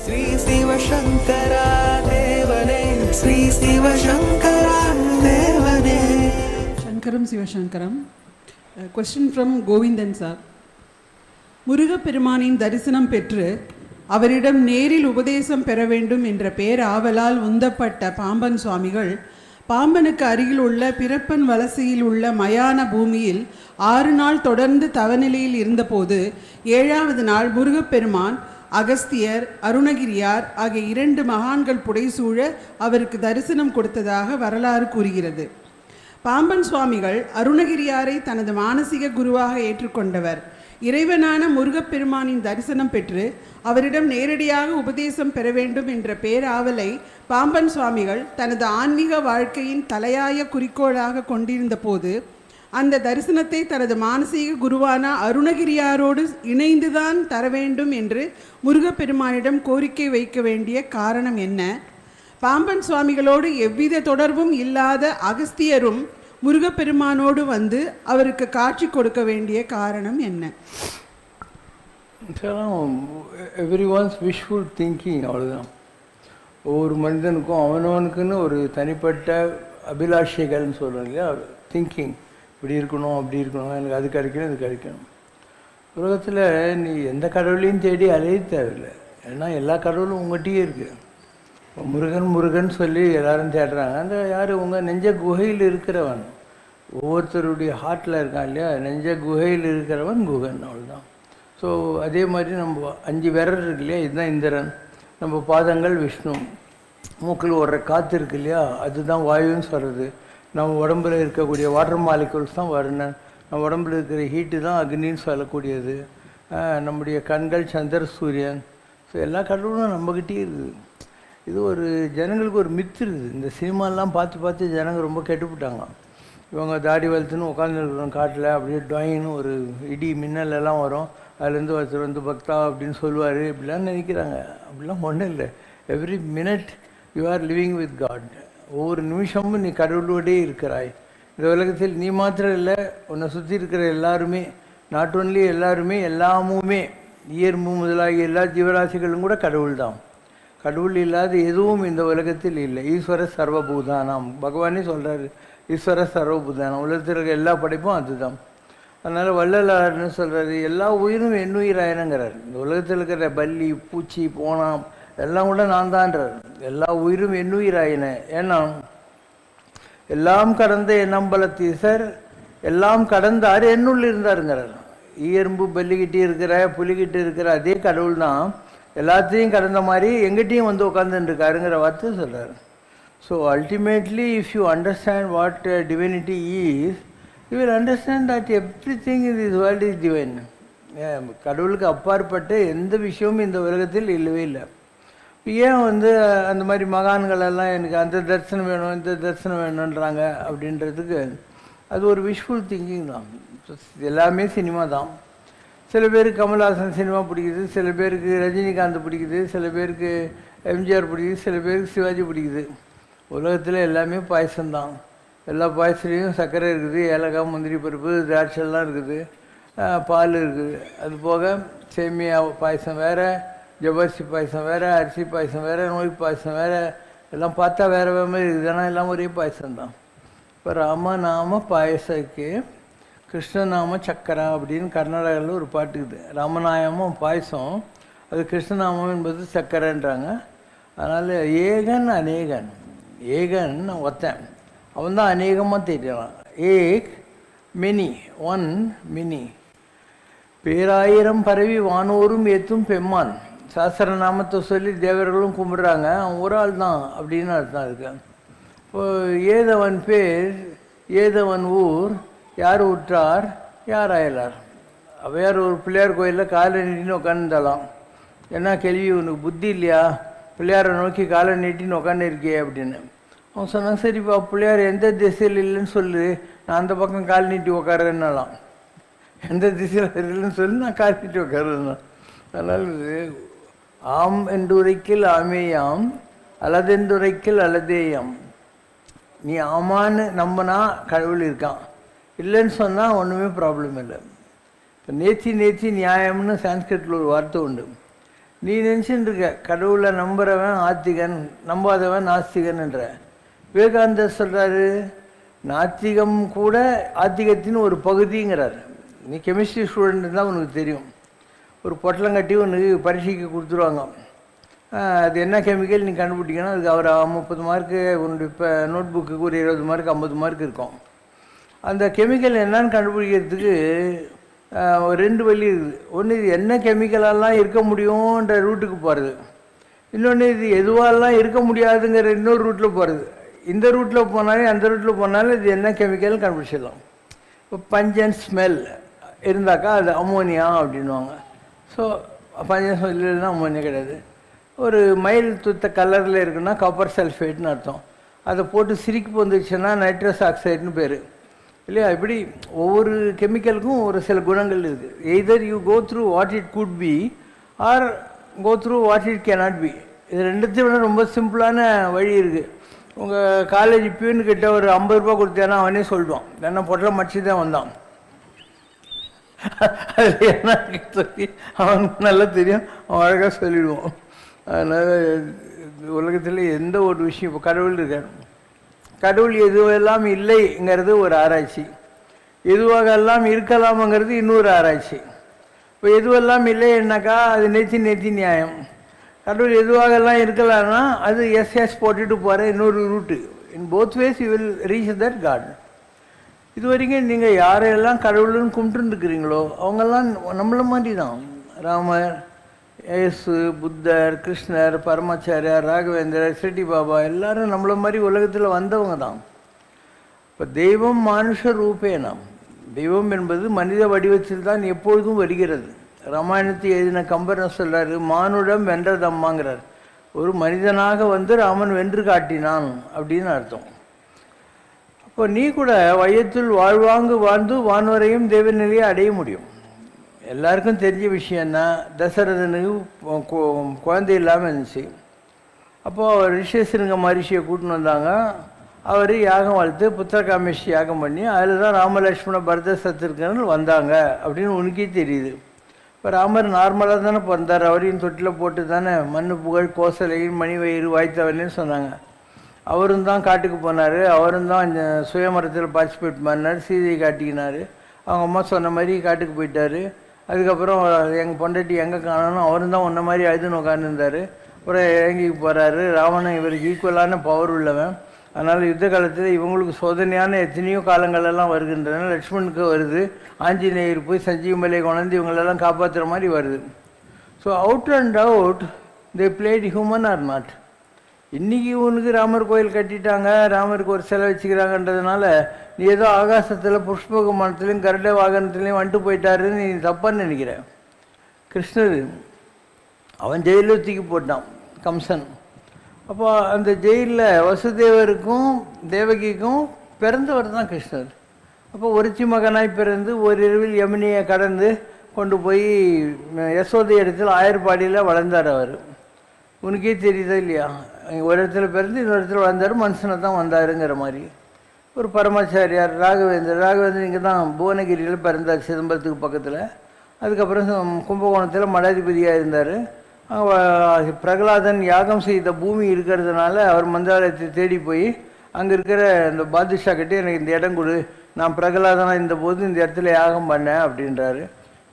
ஸ்ரீ சிவசங்கரா தேவனே, ஸ்ரீ சிவசங்கரா தேவனே. சங்கரம் சிவசங்கரம். Question from Govindan sir. முருகப்பெருமானின் தரிசனம் பெற்று அவரிடம் நேரில் உபதேசம் பெற வேண்டும் என்ற பேராவலால் உந்தப்பட்ட பாம்பன் சுவாமிகள் பாம்பனுக்கு அருகில் உள்ள பிறப்பன் வலசையில் உள்ள மயான பூமியில் 6 நாள் தொடர்ந்து தவநிலையில் இருந்தபோது 7வது நாள் முருகப்பெருமான் அகஸ்தியர் அருணகிரியார் ஆகிய 2 மகான்கள் புடைசூழ அவருக்கு தரிசனம் கொடுத்ததாக வரலாறு கூறுகிறது. பாம்பன் சுவாமிகள் அருணகிரியாரை தனது மானசீக குருவாக ஏற்றுக்கொண்டவர். இறைவனான முருகப்பெருமானின் தரிசனம் பெற்று அவரிடம் நேரடியாக உபதேசம் பெற வேண்டும் என்ற பேராவலை பாம்பன் சுவாமிகள் தனது ஆன்மீக வாழ்க்கையின் தலையாய குறிக்கோளாக கொண்டிருந்த போது அந்த தரிசனத்தை தனது மானசீக குருவான அருணகிரியாரோடு இணைந்துதான் தர வேண்டும் என்று முருகப்பெருமானிடம் கோரிக்கை வைக்க வேண்டிய காரணம் என்ன? பாம்பன் சுவாமிகளோடு எவ்வித தொடர்பும் இல்லாத அகஸ்தியரும் முருகப்பெருமானோடு வந்து அவருக்கு காட்சி கொடுக்க வேண்டிய காரணம் என்ன? எவ்ரிஒன்ஸ் விஷுவல் திங்கிங், அவ்வளோதான். ஒவ்வொரு மனிதனுக்கும் அவனவனுக்குன்னு ஒரு தனிப்பட்ட அபிலாஷைகள்னு சொல்கிறோம் இல்லையா, திங்கிங். இப்படி இருக்கணும், அப்படி இருக்கணும், எனக்கு அது கிடைக்கணும், இது கிடைக்கணும். உலகத்தில் நீ எந்த கடவுளையும் தேடி அலைய தேவையில்லை. ஏன்னா எல்லா கடவுளும் உங்கள்கிட்டயே இருக்குது. முருகன் முருகன் சொல்லி எல்லாரும் தேடுறாங்க. அந்த யார்? உங்கள் நெஞ்ச குகையில் இருக்கிறவன், ஒவ்வொருத்தருடைய ஹார்ட்டில் இருக்கான் இல்லையா, நெஞ்ச குகையில் இருக்கிறவன் குகன், அவ்வளோதான். ஸோ அதே மாதிரி நம்ம 5 விரல் இருக்கு இல்லையா, இதுதான் இந்திரன். நம்ம பாதங்கள் விஷ்ணு. மூக்கில் ஓடுற காற்று இருக்கு இல்லையா, அதுதான் வாயுன்னு சொல்கிறது. நம்ம உடம்புல இருக்கக்கூடிய வாட்டர் மாலிகுல்ஸ் தான் வருணன். நம்ம உடம்புல இருக்கிற ஹீட்டு தான் அக்னின்னு சொல்லக்கூடியது. நம்முடைய கண்கள் சந்திர சூரியன். ஸோ எல்லா கடவுளும் நம்மக்கிட்டே இருக்குது. இது ஒரு ஜனங்களுக்கு ஒரு மித்து இருக்குது. இந்த சினிமாலாம் பார்த்து பார்த்து ஜனங்கள் ரொம்ப கெட்டுப்பிட்டாங்க. இவங்க தாடி வளர்த்துன்னு உட்காந்துருக்குறோம் காட்டில், அப்படியே டாயின்னு ஒரு இடி மின்னல் எல்லாம் வரும். அதுலேருந்து ஒருத்தர் வந்து பக்தா அப்படின்னு சொல்லுவார். இப்படிலாம் நினைக்கிறாங்க. அப்படிலாம் ஒன்றும் இல்லை. Every minute you are living with God. ஒவ்வொரு நிமிஷமும் நீ கடவுளோடே இருக்கிறாய். இந்த உலகத்தில் நீ மாத்திரம் இல்லை, உன்னை சுற்றி இருக்கிற எல்லாருமே, நாட் ஒன்லி எல்லாருமே, எல்லாமுமே, இயற்பு முதலாகிய எல்லா ஜீவராசிகளும் கூட கடவுள் தான். கடவுள் இல்லாத எதுவும் இந்த உலகத்தில் இல்லை. ஈஸ்வர சர்வபூதானாம், பகவானே சொல்கிறாரு, ஈஸ்வர சர்வபூதானம். உலகத்தில் இருக்கிற எல்லா படைப்பும் அதுதான். அதனால் வள்ளலார்னு சொல்கிறாரு, எல்லா உயிரும் என்னுயிராயினங்கிறார். இந்த உலகத்தில் இருக்கிற பல்லி பூச்சி போனாம் எல்லாம் கூட நான் தான்றார். எல்லா உயிரும் என்னுயிராயின. ஏன்னா எல்லாம் கடந்த என்னம்பலத்தீசர் எல்லாம் கடந்தார் என்னுள் இருந்தாருங்கிறார். ஈயம்பு பல்லிக்கிட்டே இருக்கிற புலிக்கிட்டு இருக்கிற அதே கடவுள் தான் எல்லாத்தையும் கடந்த மாதிரி எங்கிட்டையும் வந்து உட்காந்துருக்காருங்கிற வார்த்தை சொல்கிறார். So ultimately if you understand what divinity is, you will understand that everything in this world is divine. கடவுளுக்கு அப்பாற்பட்ட எந்த விஷயமும் இந்த உலகத்தில் இல்லவே இல்லை. ஏன் வந்து அந்த மாதிரி மகான்களெல்லாம் எனக்கு அந்த தரிசனம் வேணும் இந்த தரிசனம் வேணுன்றாங்க அப்படின்றதுக்கு அது ஒரு விஷுவல் திங்கிங் தான். எல்லாமே சினிமா தான். சில பேருக்கு கமல்ஹாசன் சினிமா பிடிக்குது, சில பேருக்கு ரஜினிகாந்த் பிடிக்குது, சில பேருக்கு எம்ஜிஆர் பிடிக்குது, சில பேருக்கு சிவாஜி பிடிக்குது. உலகத்தில் எல்லாமே பாயசம்தான். எல்லா பாயசத்துலேயும் சர்க்கரை இருக்குது, ஏலக்காய் முந்திரி பருப்பு திராட்சைலாம் இருக்குது, பால் இருக்குது. அது போக சேமியா பாயசம் வேறு, ஜவ்வரிசி பாயசம் வேறு, அரிசி பாயசம் வேறு, நோய் பாயசம் வேறு, எல்லாம் பார்த்தா வேறு வேறு மாதிரி இருக்குது. ஆனால் எல்லாம் ஒரே பாயசம்தான். இப்போ ராமநாம பாயசக்கு கிருஷ்ணநாம சக்கரா அப்படின்னு கர்நாடகாவில் ஒரு பாட்டு இருக்குது. ராமநாயமும் பாயசம், அது கிருஷ்ணநாமம் என்பது சக்கரைன்றாங்க. அதனால் ஏகன் அநேகன், ஏகன் ஒத்தன், அவன் தான் அநேகமாக தெரியலாம். ஏக் மெனி, ஒன் மெனி, பேராயிரம் பரவி வானோரும் ஏற்றும் பெம்மான். சாஸ்திரநாமத்தை சொல்லி தேவர்களும் கும்பிட்றாங்க, அவன் ஒரு ஆள் தான் அப்படின்னு அர்த்தம் இருக்கு. இப்போ ஏதவன் பேர் ஏதவன் ஊர், யார் உற்றார் யார் அயலார். அவையார் ஒரு பிள்ளையார் கோயிலில் காலை நீட்டின்னு உட்காந்துருந்தாலாம். என்ன கேள்வி, உனக்கு புத்தி இல்லையா, பிள்ளையாரை நோக்கி காலை நீட்டின்னு உட்காந்து இருக்கியே அப்படின்னு. அவன் சொன்னான், சரிப்பா பிள்ளையார் எந்த திசையில் இல்லைன்னு சொல்லு, நான் அந்த பக்கம் கால் நீட்டி உட்காருன்னாலாம். எந்த திசையில் இல்லைன்னு சொல்லி நான் கால் நீட்டி உட்காருன்னா. அதனால் ஆம் என்றுரைக்கில் ஆமேயாம், அலதென்றுரைக்கில் அலதேயாம். நீ ஆமான்னு நம்பினா கடவுள் இருக்கான், இல்லைன்னு சொன்னால் ஒன்றுமே ப்ராப்ளம் இல்லை. இப்போ நேர்த்தி நேர்த்தி நியாயம்னு சான்ஸ்கிரிட்டில் ஒரு வார்த்தை உண்டு. நீ நினச்சின்னு இருக்க கடவுளை நம்புறவன் ஆத்திகன், நம்பாதவன் நாஸ்திகன்ன்ற. விவேகானந்தர் சொல்கிறாரு, நாத்திகம் கூட ஆத்திகத்தின் ஒரு பகுதிங்கிறார். நீ கெமிஸ்ட்ரி ஸ்டூடெண்ட் தான் உனக்கு தெரியும். ஒரு பொட்டலம் கட்டி உனக்கு பரீட்சைக்கு கொடுத்துருவாங்க. அது என்ன கெமிக்கல் நீ கண்டுபிடிக்கணும். அதுக்கு அவர் 30 மார்க்கு, உன்னுடைய இப்போ நோட் புக்குக்கு ஒரு 20 மார்க் 50 மார்க் இருக்கும். அந்த கெமிக்கல் என்னன்னு கண்டுபிடிக்கிறதுக்கு ஒரு 2 வழி இருக்குது. ஒன்று, இது என்ன கெமிக்கலெல்லாம் இருக்க முடியுன்ற ரூட்டுக்கு போகிறது. இன்னொன்று, இது எதுவாலாம் இருக்க முடியாதுங்கிற இன்னொரு ரூட்டில் போகிறது. இந்த ரூட்டில் போனாலும் அந்த ரூட்டில் போனாலும் இது என்ன கெமிக்கல்னு கண்டுபிடிச்சிடலாம். இப்போ பஞ்ச் அண்ட் ஸ்மெல் இருந்தாக்கா அது அம்மோனியா அப்படின்வாங்க. ஸோ பஞ்ச் அண்ட் ஸ்மெல் இல்லைன்னா அம்மோனியா கிடையாது. ஒரு மயில் துத்த கலரில் இருக்குன்னா காப்பர் சல்ஃபேட்னு அர்த்தம். அதை போட்டு சிரிக்கு வந்துச்சுன்னா நைட்ரஸ் ஆக்சைடுன்னு பேர் இல்லையா? இப்படி ஒவ்வொரு கெமிக்கலுக்கும் ஒரு சில குணங்கள் இருக்குது. Either you go through what it could be or go through what it cannot be. இது ரெண்டுத்தையும் விட ரொம்ப சிம்பிளான வழி இருக்குது. உங்கள் காலேஜ் பியூன்கிட்ட ஒரு 50 ரூபா கொடுத்தேன்னா அவனே சொல்லுவான், என்ன பொட்டலம் மடிச்சு தான் வந்தான். அது என்ன சொல்லி அவனுக்கு நல்லா தெரியும், அவன் அழகாக சொல்லிடுவான். அதனால் உலகத்தில் எந்த ஒரு விஷயம், இப்போ கடவுள் இருக்கார், கடவுள் எதுவெல்லாம் இல்லைங்கிறது ஒரு ஆராய்ச்சி, எதுவாக எல்லாம் இருக்கலாம்ங்கிறது இன்னொரு ஆராய்ச்சி. இப்போ எதுவெல்லாம் இல்லைன்னாக்கா அது நேத்தி நியாயம். கடவுள் எதுவாகலாம் இருக்கலாம்னா அது எஸ் போட்டுட்டு போகிற இன்னொரு route. In both ways you will reach that God. இது வரைக்கும் நீங்கள் யாரையெல்லாம் கடவுள்னு கும்பிட்டுருக்கிறீங்களோ அவங்கெல்லாம் நம்மள மாதிரி தான். ராமர், இயேசு, புத்தர், கிருஷ்ணர், பரமாச்சாரியார், ராகவேந்திரர், சிட்டி பாபா எல்லாரும் நம்மள மாதிரி உலகத்தில் வந்தவங்க தான். இப்போ தெய்வம் மனுஷ ரூபேனம், தெய்வம் என்பது மனித வடிவத்தில் தான் எப்பொழுதும் வருகிறது. ராமாயணத்தை எழுதின கம்பர் சொல்கிறாரு, மானுடம் வென்றதம்மாங்கிறார். ஒரு மனிதனாக வந்து ராமன் வென்று காட்டினான் அப்படின்னு அர்த்தம். அப்போ நீ கூட வையத்தில் வாழ்வாங்கு வாழ்ந்து வான்வரையும் தேவநிலையை அடைய முடியும். எல்லாருக்கும் தெரிஞ்ச விஷயம்னா தசரதனுக்கு குழந்தை இல்லாமல் இருந்துச்சு. அப்போது ரிஷேசனுங்க மரிஷியை கூட்டின்னு வந்தாங்க. அவர் யாகம் வளர்த்து புத்திரகாமேஷி யாகம் பண்ணி அதில் தான் ராமலட்சுமண பரத சத்ருகன் வந்தாங்க அப்படின்னு உனக்கே தெரியுது. இப்போ ராமர் நார்மலாக தானே பிறந்தார், அவரையும் தொட்டில் போட்டு தானே மண் புகழ் கோசலையும் மணிவயிறு வாய்த்தவர்னு சொன்னாங்க. அவரும் தான் காட்டுக்கு போனார், அவரும் தான் சுயமரத்தில் பார்ட்டிசிபேட் பண்ணார், சீதையை காட்டிக்கினார். அவங்க அம்மா சொன்ன மாதிரி காட்டுக்கு போயிட்டார். அதுக்கப்புறம் எங்கள் பொண்டாட்டி எங்கே காணணும், அவரும் தான் ஒன்றை மாதிரி அழுதுன்னு உட்காந்துருந்தார். அப்புறம் இறங்கிக்கு போகிறாரு. ராவணன் இவருக்கு ஈக்குவலான பவர் உள்ளவன். அதனால் யுத்த காலத்தில் இவங்களுக்கு சோதனையான எத்தனையோ காலங்களெல்லாம் வருகின்றன. லக்ஷ்மணுக்கு வருது, ஆஞ்சநேயர் போய் சஞ்சீவமலை கொண்டு இவங்களெல்லாம் காப்பாற்றுற மாதிரி வருது. So out and out they played human are not. இன்றைக்கி இவனுக்கு ராமர் கோயில் கட்டிட்டாங்க, ராமருக்கு ஒரு சிலை வச்சுக்கிறாங்கன்றதுனால நீ ஏதோ ஆகாசத்தில் புஷ்ப விமானத்துலேயும் கருட வாகனத்துலேயும் வந்துட்டு போயிட்டாருன்னு நீ தப்பான்னு நினைக்கிற. கிருஷ்ணர் அவன் ஜெயிலில் தூக்கி போட்டான் கம்சன். அப்போ அந்த ஜெயிலில் வசுதேவருக்கும் தேவகிக்கும் பிறந்தவர் தான் கிருஷ்ணர். அப்போ ஒருச்சி மகனாய் பிறந்து ஒரு இரவில் யமுனையை கடந்து கொண்டு போய் யசோதை இடத்துல ஆயர்பாடியில் வளர்ந்தார். அவர் உனக்கே தெரியுதா இல்லையா? ஒரு இடத்துல பிறந்து இன்னொரு இடத்துல வளர்ந்தார், மனுஷனை தான் வந்தாருங்கிற மாதிரி. ஒரு பரமாச்சாரியார் ராகவேந்தர் இங்கே தான் புவனகிரியில் பிறந்தார், சிதம்பரத்துக்கு பக்கத்தில். அதுக்கப்புறம் கும்பகோணத்தில் மடாதிபதியாக இருந்தார். பிரகலாதன் யாகம் செய்த பூமி இருக்கிறதுனால அவர் மந்திராலயத்தை தேடி போய் அங்கே இருக்கிற இந்த பாதுஷா கிட்டே எனக்கு இந்த இடம் கொடு, நான் பிரகலாதனாக இந்த போது இந்த இடத்துல யாகம் பண்ணேன் அப்படின்றாரு.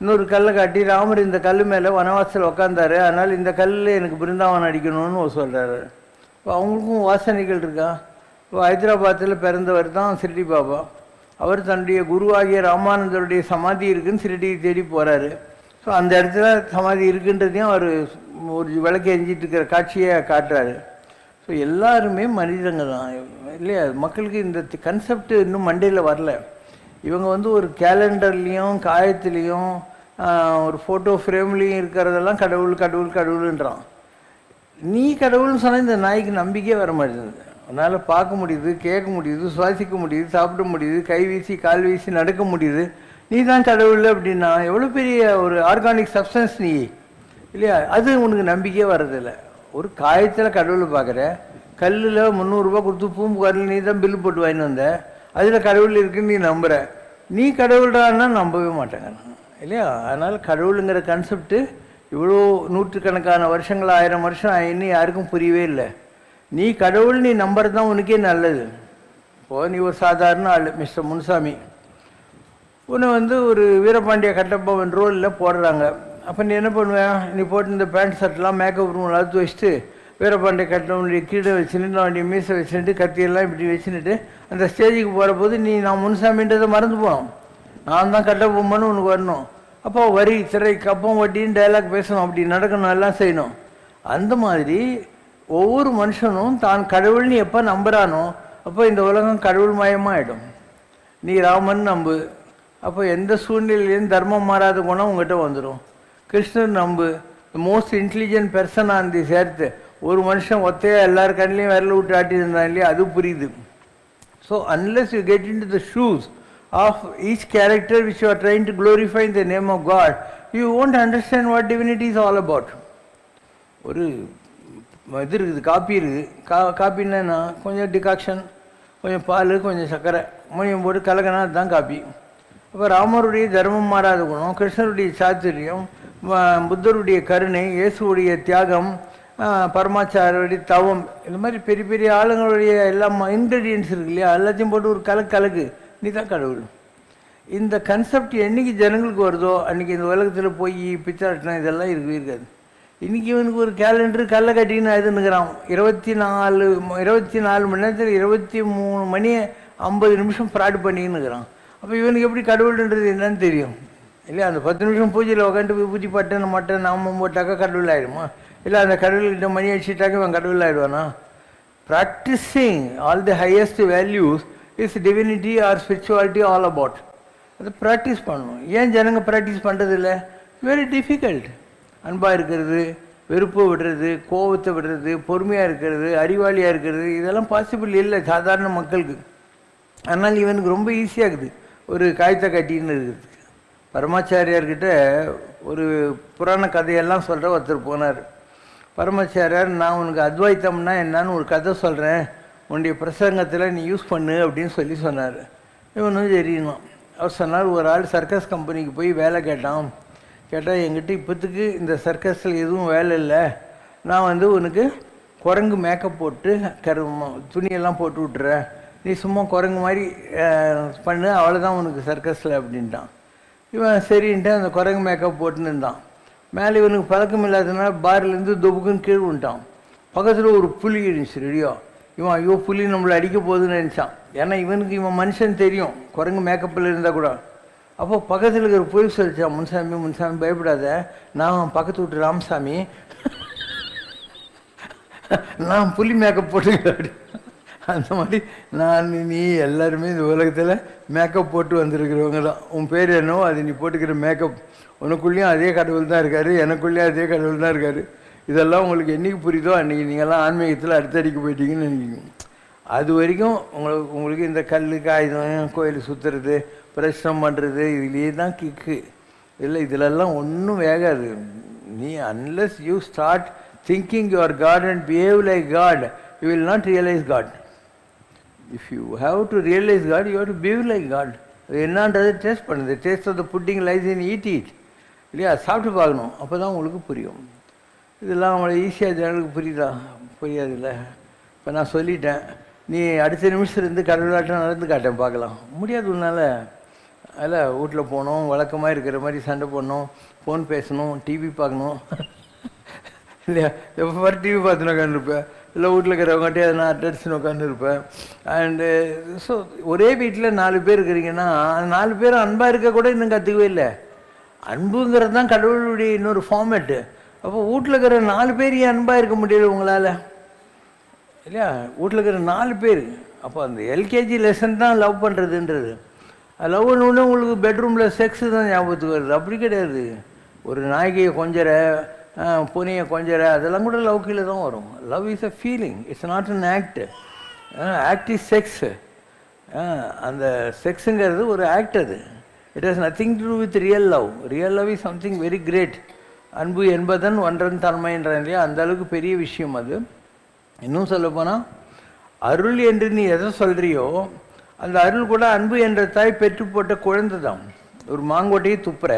இன்னொரு கல்லை காட்டி ராமர் இந்த கல் மேலே வனவாசல் உக்காந்தாரு, அதனால் இந்த கல்லில் எனக்கு பிருந்தாவனம் அடிக்கணும்னு சொல்கிறாரு. இப்போ அவங்களுக்கும் வாசனைகள் இருக்கா? இப்போ ஹைதராபாத்தில் பிறந்தவர் தான் சிரிடி பாபா. அவர் தன்னுடைய குருவாகிய ராமானந்தருடைய சமாதி இருக்குன்னு சிரிடியை தேடி போகிறாரு. ஸோ அந்த இடத்துல சமாதி இருக்குன்றதையும் அவர் ஒரு விளக்கு எரிஞ்சிட்டு இருக்கிற காட்சியை காட்டுறாரு. ஸோ எல்லாருமே மனிதங்க தான் இல்லையா? மக்களுக்கு இந்த கன்செப்ட் இன்னும் மண்டையில் வரல. இவங்க வந்து ஒரு கேலண்டர்லேயும் காயத்துலேயும் ஒரு ஃபோட்டோ ஃப்ரேம்லேயும் இருக்கிறதெல்லாம் கடவுள் கடவுள் கடவுள்ன்றான். நீ கடவுள்னு சொன்னால் இந்த நாய்க்கு நம்பிக்கையே வர மாட்டேங்குது. அதனால் பார்க்க முடியுது, கேட்க முடியுது, சுவாசிக்க முடியுது, சாப்பிட முடியுது, கை வீசி கால் வீசி நடக்க முடியுது. நீ தான் கடவுள் அப்படின்னா எவ்வளோ பெரிய ஒரு ஆர்கானிக் சப்ஸ்டன்ஸ் நீ இல்லையா? அது உனக்கு நம்பிக்கையே வர்றதில்லை. ஒரு காயத்தில் கடவுளை பார்க்குற, கல்லில் 300 ரூபா கொடுத்து பூம்புகாரில் நீ தான் பில்லு போட்டு வாங்கிட்டு வந்த, அதில் கடவுள் இருக்குன்னு நீ நம்புகிற. நீ கடவுள்டான்னா நம்பவே மாட்டேங்க இல்லையா? அதனால் கடவுளுங்கிற கான்செப்டு இவ்வளோ நூற்றுக்கணக்கான வருஷங்கள் 1000 வருஷம் இன்னும் யாருக்கும் புரியவே இல்லை. நீ கடவுள் நீ நம்புறது தான் உனக்கே நல்லது. இப்போது நீ ஒரு சாதாரண ஆள், மிஸ்டர் முனுசாமி, உன்னை வந்து ஒரு வீரபாண்டிய கட்டபொம்மன் ரோலில் போடுறாங்க. அப்போ நீ என்ன பண்ணுவேன்? நீ போட்டு இந்த பேண்ட் ஷர்ட்லாம் மேக்கப் ரூம் அழுத்து வச்சுட்டு வீரபாண்டிய கட்டபொம்மனுடைய கீழே வச்சுட்டு அவனுடைய மீசை வச்சுட்டு கத்தியெல்லாம் இப்படி வச்சுட்டு அந்த ஸ்டேஜுக்கு போகிற போது நீ நான் முனுசாமின்றதை மறந்து போகணும். நான் தான் கட்டபொம்மன்னு உனக்கு வரணும். அப்போ வரி திரை கப்பம் வட்டின்னு டைலாக் பேசணும், அப்படி நடக்கணும், எல்லாம் செய்யணும். அந்த மாதிரி ஒவ்வொரு மனுஷனும் தான் கடவுள்னு எப்போ நம்புகிறானோ அப்போ இந்த உலகம் கடவுள் மயமாகிடும். நீ ராமன் நம்பு, அப்போ எந்த சூழ்நிலையிலையும் தர்மம் மாறாத குணம் உங்கள்கிட்ட வந்துடும். கிருஷ்ணன் நம்பு, most intelligent person on the earth. ஒரு மனுஷன் ஒத்தையாக எல்லார் கண்ணிலையும் விரல விட்டு ஆட்டியிருந்தான் இல்லையா, அது புரியுது. So unless you get in to the shoes of each character which you are trying to glorify in the name of God, you won't understand what divinity is all about. ஒரு இது இருக்குது, காப்பி இருக்குது. காப்பின்னா கொஞ்சம் decoction, கொஞ்சம் பால், கொஞ்சம் சர்க்கரை, மூணையும் போட்டு கலக்கினா அதுதான் காப்பி. அப்போ ராமருடைய தர்மம் மாறாத குணம், கிருஷ்ணருடைய சாத்துரியம், புத்தருடைய கருணை, இயேசுடைய தியாகம், பரமாச்சாரியுடைய தவம், இந்த மாதிரி பெரிய பெரிய ஆளுங்களுடைய எல்லாம் இன்க்ரீடியன்ஸ் இருக்கு இல்லையா, எல்லாத்தையும் போட்டு ஒரு கலக்கு நீ தான் கடவுள். இந்த கன்செப்ட் என்னைக்கு ஜனங்களுக்கு வருதோ அன்றைக்கி இந்த உலகத்தில் போய் பிச்சாட்டினா இதெல்லாம் இருக்காது. இன்றைக்கி இவனுக்கு ஒரு கேலண்டரு கல்லை கட்டின்னு இதுன்னுக்கிறான். 24 மணி நேரத்தில் 23 மணி 50 நிமிஷம் ஃப்ராட் பண்ணின்னுக்கிறான். அப்போ இவனுக்கு எப்படி கடவுள்ன்றது என்னன்னு தெரியும் இல்லையா? அந்த 10 நிமிஷம் பூஜையில் உட்காந்து பூஜை பட்டன்னு மட்டன் நாமம் போட்டாக்கா கடவுள் ஆகிடுமா? இல்லை அந்த கடவுள்கிட்ட மணி அடிச்சுட்டாக்க இவன் கடவுள் ஆகிடுவானா? Practising all the highest values is divinity or spirituality all about. அதை ப்ராக்டிஸ் பண்ணணும். ஏன் ஜனங்க ப்ராக்டிஸ் பண்ணுறதில்ல? Very difficult. அன்பாக இருக்கிறது, வெறுப்பை விடுறது, கோபத்தை விடுறது, பொறுமையாக இருக்கிறது, அறிவாளியாக இருக்கிறது, இதெல்லாம் பாசிபிள் இல்லை சாதாரண மக்களுக்கு. அதனால் இவனுக்கு ரொம்ப ஈஸியாகுது ஒரு காய்த்த கட்டின்னு இருக்கிறதுக்கு. பரமாச்சாரியார்கிட்ட ஒரு புராண கதையெல்லாம் சொல்கிற ஒருத்தர் போனார். பரமாச்சாரியார், நான் உனக்கு அத்வைத்தம்னா என்னன்னு ஒரு கதை சொல்கிறேன், உன்னுடைய பிரசங்கத்தில் நீ யூஸ் பண்ணு அப்படின்னு சொன்னார். இவனும் சரிணும். அவர் சொன்னார், ஒரு ஆள் சர்க்கஸ் கம்பெனிக்கு போய் வேலை கேட்டால் என்கிட்ட இப்போத்துக்கு இந்த சர்க்கஸில் எதுவும் வேலை இல்லை, நான் வந்து உனக்கு குரங்கு மேக்கப் போட்டு துணியெல்லாம் போட்டு விட்டுறேன், நீ சும்மா குரங்கு மாதிரி பண்ணு, அவ்வளோதான் உனக்கு சர்க்கஸில் அப்படின்ட்டான். இவன் சரின்ட்டு அந்த குரங்கு மேக்கப் போட்டுன்னு இருந்தான். மேலே இவனுக்கு பழக்கம் இல்லாததுனால பார்லேருந்து தொபுக்குன்னு கீழ் விட்டான். பக்கத்தில் ஒரு புலி இருந்துச்சு ரெடியோ. இவன் ஐயோ புலி நம்மளை அடிக்க போகுதுன்னு நினச்சான். ஏன்னா இவனுக்கு இவன் மனுஷன் தெரியும், குரங்கு மேக்கப்பில் இருந்தால் கூட. அப்போ பக்கத்தில் இருக்கிற புலி சொல்லிச்சான், முன்சாமி பயப்படாத, நான் பக்கத்து விட்டு ராமசாமி, நான் புலி மேக்கப் போட்டுக்கிறேன். அந்த மாதிரி நீ எல்லாருமே இந்த உலகத்தில் மேக்கப் போட்டு வந்திருக்கிறவங்க தான். உன் பேர் என்னவோ அது நீ போட்டுக்கிற மேக்கப். உனக்குள்ளேயும் அதே கடவுள் தான் இருக்கார், எனக்குள்ளேயும் அதே கடவுள் தான் இருக்கார். இதெல்லாம் உங்களுக்கு என்றைக்கு புரியுதோ அன்றைக்கி நீங்கள்லாம் ஆன்மீகத்தில் அடுத்தடிக்கு போயிட்டீங்கன்னு நினைக்கிறீங்க. அது வரைக்கும் உங்களுக்கு இந்த கல் காகிதம் கோயில் சுற்றுறது பிரச்சனம் பண்ணுறது இதுலேயே தான் கிக்கு இல்லை. இதிலெல்லாம் ஒன்றும் வேகாது. நீ unless you start thinking your God and behave like God, you will not realise God. If you have to realise God, you have to behave like God. அது என்னன்றது டேஸ்ட் பண்ணுது. Taste of the pudding lies in eat இல்லையா? சாப்பிட்டு பார்க்கணும், அப்போ தான் உங்களுக்கு புரியும். இதெல்லாம் அவங்கள ஈஸியாக ஜனங்களுக்கு புரியாது இல்லை. இப்போ நான் சொல்லிட்டேன், நீ அடுத்த நிமிஷத்துலேருந்து கடவுளாட்டம் நடந்து காட்டேன் பார்க்கலாம். முடியாது உன்னால். அதில் வீட்டில் போகணும், வழக்கமாக இருக்கிற மாதிரி சண்டை போடணும், ஃபோன் பேசணும், டிவி பார்க்கணும் இல்லையா? எப்போ டிவி பார்த்துன்னு உட்காந்துருப்பேன், இல்லை வீட்டில் இருக்கிறவங்ககிட்டே எதனா அட்டடிச்சுன்னு உட்காந்துருப்பேன். அண்டு ஸோ ஒரே வீட்டில் 4 பேர் இருக்கிறீங்கன்னா 4 பேரும் அன்பாக இருக்க கூட இன்னும் கற்றுக்கவே இல்லை. அன்புங்கிறது தான் கடவுளுடைய இன்னொரு ஃபார்மேட்டு. அப்போ வீட்டில் இருக்கிற 4 பேர் ஏன் அன்பாக இருக்க முடியல உங்களால் இல்லையா? வீட்டில் இருக்கிற 4 பேர். அப்போ அந்த எல்கேஜி லெசன் தான் லவ் பண்ணுறதுன்றது. லவ் ஒன்று உங்களுக்கு பெட்ரூமில் செக்ஸு தான் ஞாபகத்துக்கு வருது. அப்படி கிடையாது. ஒரு நாய்கையை கொஞ்சற, பூனையை கொஞ்சற, அதெல்லாம் கூட லவ் கீழே தான் வரும். Love is a feeling, it's not an act. Act is sex. அந்த செக்ஸுங்கிறது ஒரு ஆக்ட். அது it has nothing to do with real love. Real love is something very great. அன்பு என்பதன் ஒன்றன் தன்மைன்றான் இல்லையா? அந்த அளவுக்கு பெரிய விஷயம் அது. இன்னும் சொல்லப்போனால் அருள் என்று நீ எதை சொல்கிறியோ அந்த அருள் கூட அன்பு என்ற தாய் பெற்று போட்ட குழந்தை தான். ஒரு மாங்கொட்டையை துப்புற,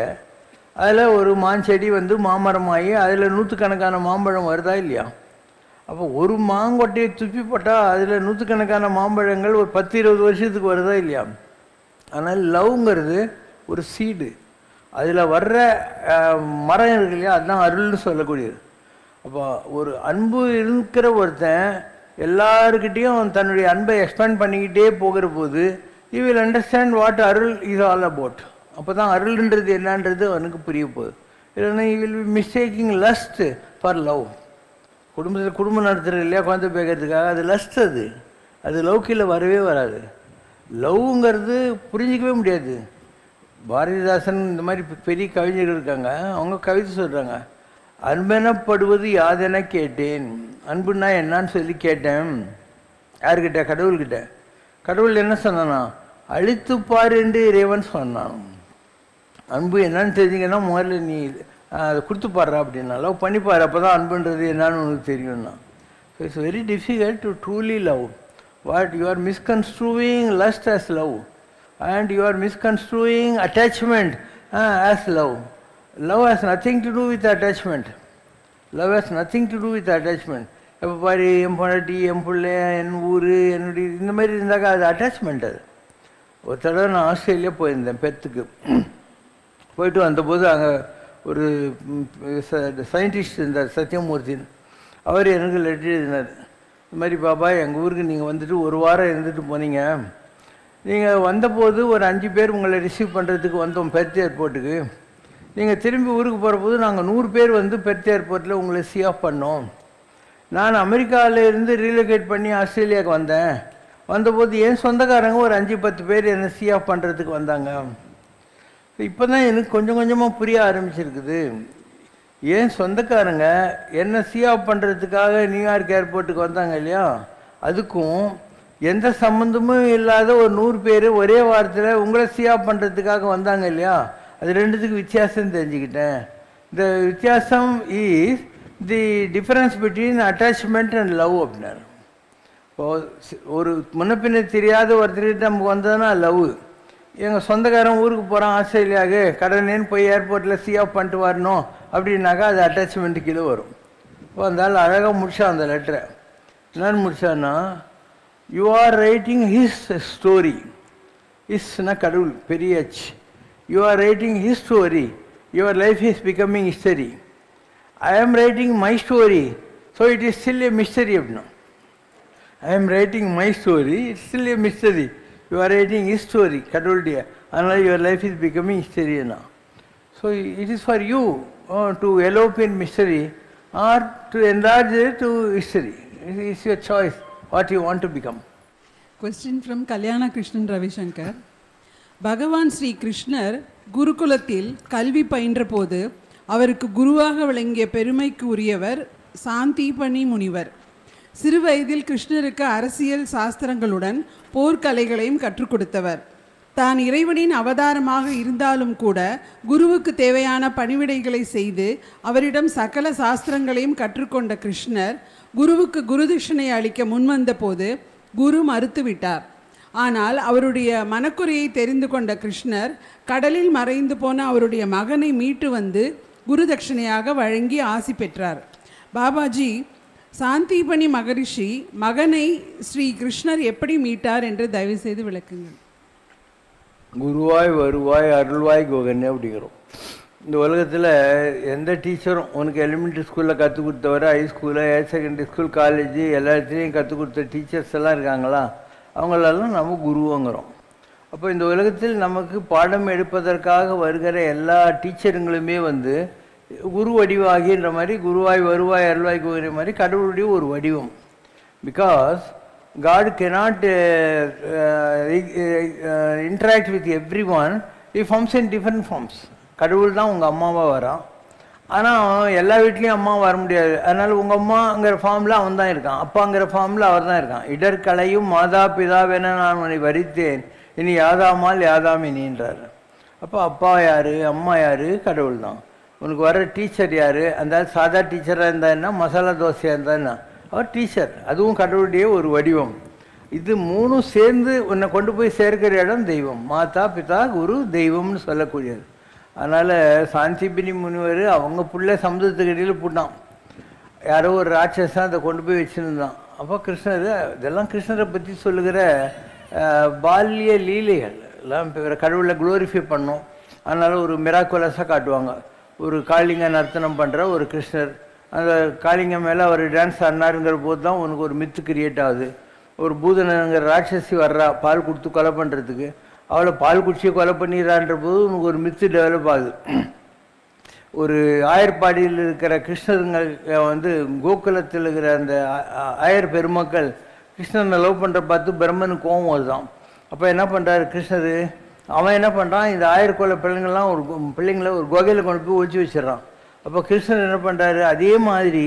அதில் ஒரு மாஞ்செடி வந்து மாமரமாகி அதில் நூற்றுக்கணக்கான மாம்பழம் வருதா இல்லையா? அப்போ ஒரு மாங்கொட்டையை துப்பி போட்டால் அதில் நூற்றுக்கணக்கான மாம்பழங்கள் ஒரு 10-20 வருஷத்துக்கு வருதா இல்லையா? ஆனால் லவ்ங்கிறது ஒரு சீடு, அதில் வர்ற மரம் இருக்கு இல்லையா, அதுதான் அருள்னு சொல்லக்கூடியது. அப்போ ஒரு அன்பு இருக்கிற ஒருத்தன் எல்லாருக்கிட்டேயும் தன்னுடைய அன்பை எக்ஸ்பேண்ட் பண்ணிக்கிட்டே போகிற போது you will understand what Arul is all about. அப்போ தான் அருள்ன்றது என்னன்றது அவனுக்கு புரிய போகுது. இல்லைன்னா you will be mistaking lost for love. குடும்பத்தில் குடும்பம் நடத்துறது இல்லையா, குழந்தை பேக்கிறதுக்காக, அது லஸ்ட். அது லவ்கில் வரவே வராது. லவ்ங்கிறது புரிஞ்சிக்கவே முடியாது. பாரதிதாசன் இந்த மாதிரி பெரிய கவிஞர்கள் இருக்காங்க, அவங்க கவிதை சொல்கிறாங்க, அன்பெனப்படுவது யாதென கேட்டேன். அன்புன்னா என்னான்னு சொல்லி கேட்டேன். யார்கிட்ட? கடவுள்கிட்ட. கடவுள் என்ன சொன்னானா? அழித்துப்பார் என்று இறைவன் சொன்னான். அன்பு என்னன்னு தெரிஞ்சிங்கன்னா முதல்ல நீ அதை கொடுத்து பாடுறா அப்படின்னா, லவ் பண்ணிப்பாரு, அப்போ தான் அன்புன்றது என்னன்னு உனக்கு தெரியும்னா. So it's very difficult to truly love. What you are misconstruing lust as love and you are misconstruing attachment as love. Love has nothing to do with attachment. Love has nothing to do with attachment. எப்போ பாரு என் பொண்டாட்டி, என் பிள்ளை, என் ஊர், என்னுடைய இந்த மாதிரி இருந்தாக்கா அது அட்டாச்மெண்ட். அது ஒரு தடவை நான் ஆஸ்திரேலியா போயிருந்தேன் பெத்துக்கு. போயிட்டு வந்தபோது அங்கே ஒரு சயின்டிஸ்ட் இருந்தார், சத்யமூர்த்தின்னு. அவர் எனக்கு லெட்டர் எழுதினார். இந்த மாதிரி பாபா எங்கள் ஊருக்கு நீங்கள் வந்துட்டு ஒரு வாரம் இருந்துட்டு போனீங்க. நீங்கள் வந்தபோது ஒரு 5 பேர் உங்களை ரிசீவ் பண்ணுறதுக்கு வந்தோம் பெர்த் ஏர்போர்ட்டுக்கு. நீங்கள் திரும்பி ஊருக்கு போகிற போது நாங்கள் 100 பேர் வந்து பெர்த் ஏர்போர்ட்டில் உங்களை சி ஆஃப் பண்ணோம். நான் அமெரிக்காவிலேருந்து ரீலோகேட் பண்ணி ஆஸ்திரேலியாவுக்கு வந்தேன். வந்தபோது என் சொந்தக்காரங்க ஒரு 5-10 பேர் என்னை சி ஆஃப் பண்ணுறதுக்கு வந்தாங்க. இப்போ தான் எனக்கு கொஞ்சம் கொஞ்சமாக புரிய ஆரம்பிச்சிருக்குது. ஏன் சொந்தக்காரங்க என்னை சி ஆஃப் பண்ணுறதுக்காக நியூயார்க் ஏர்போர்ட்டுக்கு வந்தாங்க இல்லையா, அதுக்கும் எந்த சம்மந்தமும் இல்லாத ஒரு 100 பேர் ஒரே வாரத்தில் உங்களை சி ஆஃப் பண்ணுறதுக்காக வந்தாங்க இல்லையா, அது ரெண்டுத்துக்கு வித்தியாசம் தெரிஞ்சுக்கிட்டேன். இந்த வித்தியாசம் is the difference between attachment and love அப்படின்னாரு. ஒரு முன்னப்பின்ன தெரியாத ஒருத்தர்கிட்ட நமக்கு வந்ததுன்னா லவ். எங்கள் சொந்தக்காரன் ஊருக்கு போகிறான் ஆஸ்திரேலியாவுக்கு, கடனேன்னு போய் ஏர்போர்ட்டில் சி ஆஃப் பண்ணிட்டு வரணும் அப்படின்னாக்கா அது அட்டாச்மெண்ட்டு கீழே வரும். இப்போ அந்த ஆள் அழகாக முடிச்சான் அந்த லெட்டரை. என்னன்னு முடிச்சான்னா, you are writing his story. Isna kadul periyach. You are writing his story. Your life is becoming history. I am writing my story, so it is still a mystery. I am writing my story, it's still a mystery. You are writing his story, kadul dia. And your life is becoming history now. So it is for you to elope in mystery or to enlarge it to history. It is your choice. What you want to become. Question from Kalyana Krishnan Ravishankar. பகவான் ஸ்ரீ கிருஷ்ணர் குருகுலத்தில் கல்வி பயின்ற போது அவருக்கு குருவாக விளங்கிய பெருமைக்கு உரியவர் சாந்தீபனி முனிவர். சிறு வயதில் கிருஷ்ணருக்கு அரசியல் சாஸ்திரங்களுடன் போர்க்கலைகளையும் கற்றுக் கொடுத்தவர். தான் இறைவனின் அவதாரமாக இருந்தாலும் கூட குருவுக்கு தேவையான பணிவிடைகளை செய்து அவரிடம் சகல சாஸ்திரங்களையும் கற்றுக்கொண்ட கிருஷ்ணர் குருவுக்கு குருதட்சிணை அளிக்க முன்வந்த போது குரு மறுத்துவிட்டார். ஆனால் அவருடைய மனக்குறையை தெரிந்து கொண்ட கிருஷ்ணர் கடலில் மறைந்து போன அவருடைய மகனை மீட்டு வந்து குருதட்சிணையாக வழங்கி ஆசி பெற்றார். பாபாஜி, சாந்தீபனி மகரிஷி மகனை ஸ்ரீ கிருஷ்ணர் எப்படி மீட்டார் என்று தயவு செய்து விளக்குங்கள். குருவாய் வருவாய் அருள்வாய் கோகன்னே அப்படிங்கிறோம். இந்த உலகத்தில் எந்த டீச்சரும் உனக்கு எலிமெண்ட்ரி ஸ்கூலில் கற்றுக் கொடுத்தவரை ஹைஸ்கூலு, ஹையர் செகண்டரி ஸ்கூல், காலேஜு எல்லா இடத்துலையும் கற்றுக் கொடுத்த டீச்சர்ஸ் எல்லாம் இருக்காங்களா, அவங்களெல்லாம் நம்ம குருவோங்கிறோம். அப்போ இந்த உலகத்தில் நமக்கு பாடம் எடுப்பதற்காக வருகிற எல்லா டீச்சருங்களுமே வந்து குரு வடிவாகின்ற மாதிரி குருவாய் வருவாய் அருள்வாய் கோகிற மாதிரி கடவுளுடைய ஒரு வடிவம். Because God cannot interact with everyone. He forms in different forms. கடவுள் தான் உங்கள் அம்மாவாக வரான். ஆனால் எல்லா வீட்லேயும் அம்மா வர முடியாது. அதனால் உங்கள் அம்மாங்கிற ஃபார்மில் அவன் தான் இருக்கான், அப்பாங்கிற ஃபார்மில் அவர் தான் இருக்கான். இடர்களையும் மாதா பிதாவென நான் உன்னை வரித்தேன், இனி யாதாமால் யாதாம் இனின்றார். அப்போ அப்பா யார், அம்மா யார், கடவுள் தான். உனக்கு வர டீச்சர் யார், அந்த சாதா டீச்சராக இருந்தால் என்ன, மசாலா தோசையாக இருந்தால் என்ன, அவர் டீச்சர். அதுவும் கடவுளுடைய ஒரு வடிவம். இது மூணும் சேர்ந்து உன்னை கொண்டு போய் சேர்க்கிற இடம் தெய்வம். மாதா பிதா குரு தெய்வம்னு சொல்லக்கூடியது. அதனால் சாந்திபினி முனிவர் அவங்க புள்ள சமுதிரத்துக்கு இடையில் போட்டான். யாரோ ஒரு ராட்சஸாக அதை கொண்டு போய் வச்சுருந்தான். அப்போ கிருஷ்ணர் இதெல்லாம் கிருஷ்ணரை பற்றி சொல்லுகிற பால்ய லீலைகள் எல்லாம் கடவுளை குளோரிஃபை பண்ணோம். அதனால் ஒரு மிராக்குலஸாக காட்டுவாங்க. ஒரு காளிங்க நர்த்தனம் பண்ணுற ஒரு கிருஷ்ணர், அந்த காளிங்க மேலே அவர் டான்ஸ் ஆடினாருங்கிற போது தான் உனக்கு ஒரு மித்து கிரியேட் ஆகுது. ஒரு பூதனங்கிற ராட்சசி வர்றா பால் கொடுத்து கொலை பண்ணுறதுக்கு, அவளை பால் குடிச்சியை கொலை பண்ணிடுறான்ற போது உனக்கு ஒரு மித்து டெவலப் ஆகுது. ஒரு ஆயர்பாடியில் இருக்கிற கிருஷ்ணருங்க வந்து கோகுலத்தில் இருக்கிற அந்த ஆயர் பெருமக்கள் கிருஷ்ணனை லவ் பண்ணுற பார்த்து பிரம்மனுக்கு கோவம் வருதான். அப்போ என்ன பண்ணுறாரு கிருஷ்ணர், அவன் என்ன பண்ணுறான், இந்த ஆயர்கோள பிள்ளைங்கள்லாம் ஒரு பிள்ளைங்கள ஒரு குகையில் கொண்டு போய் ஒழிச்சு வச்சிடறான். அப்போ கிருஷ்ணர் என்ன பண்ணுறாரு, அதே மாதிரி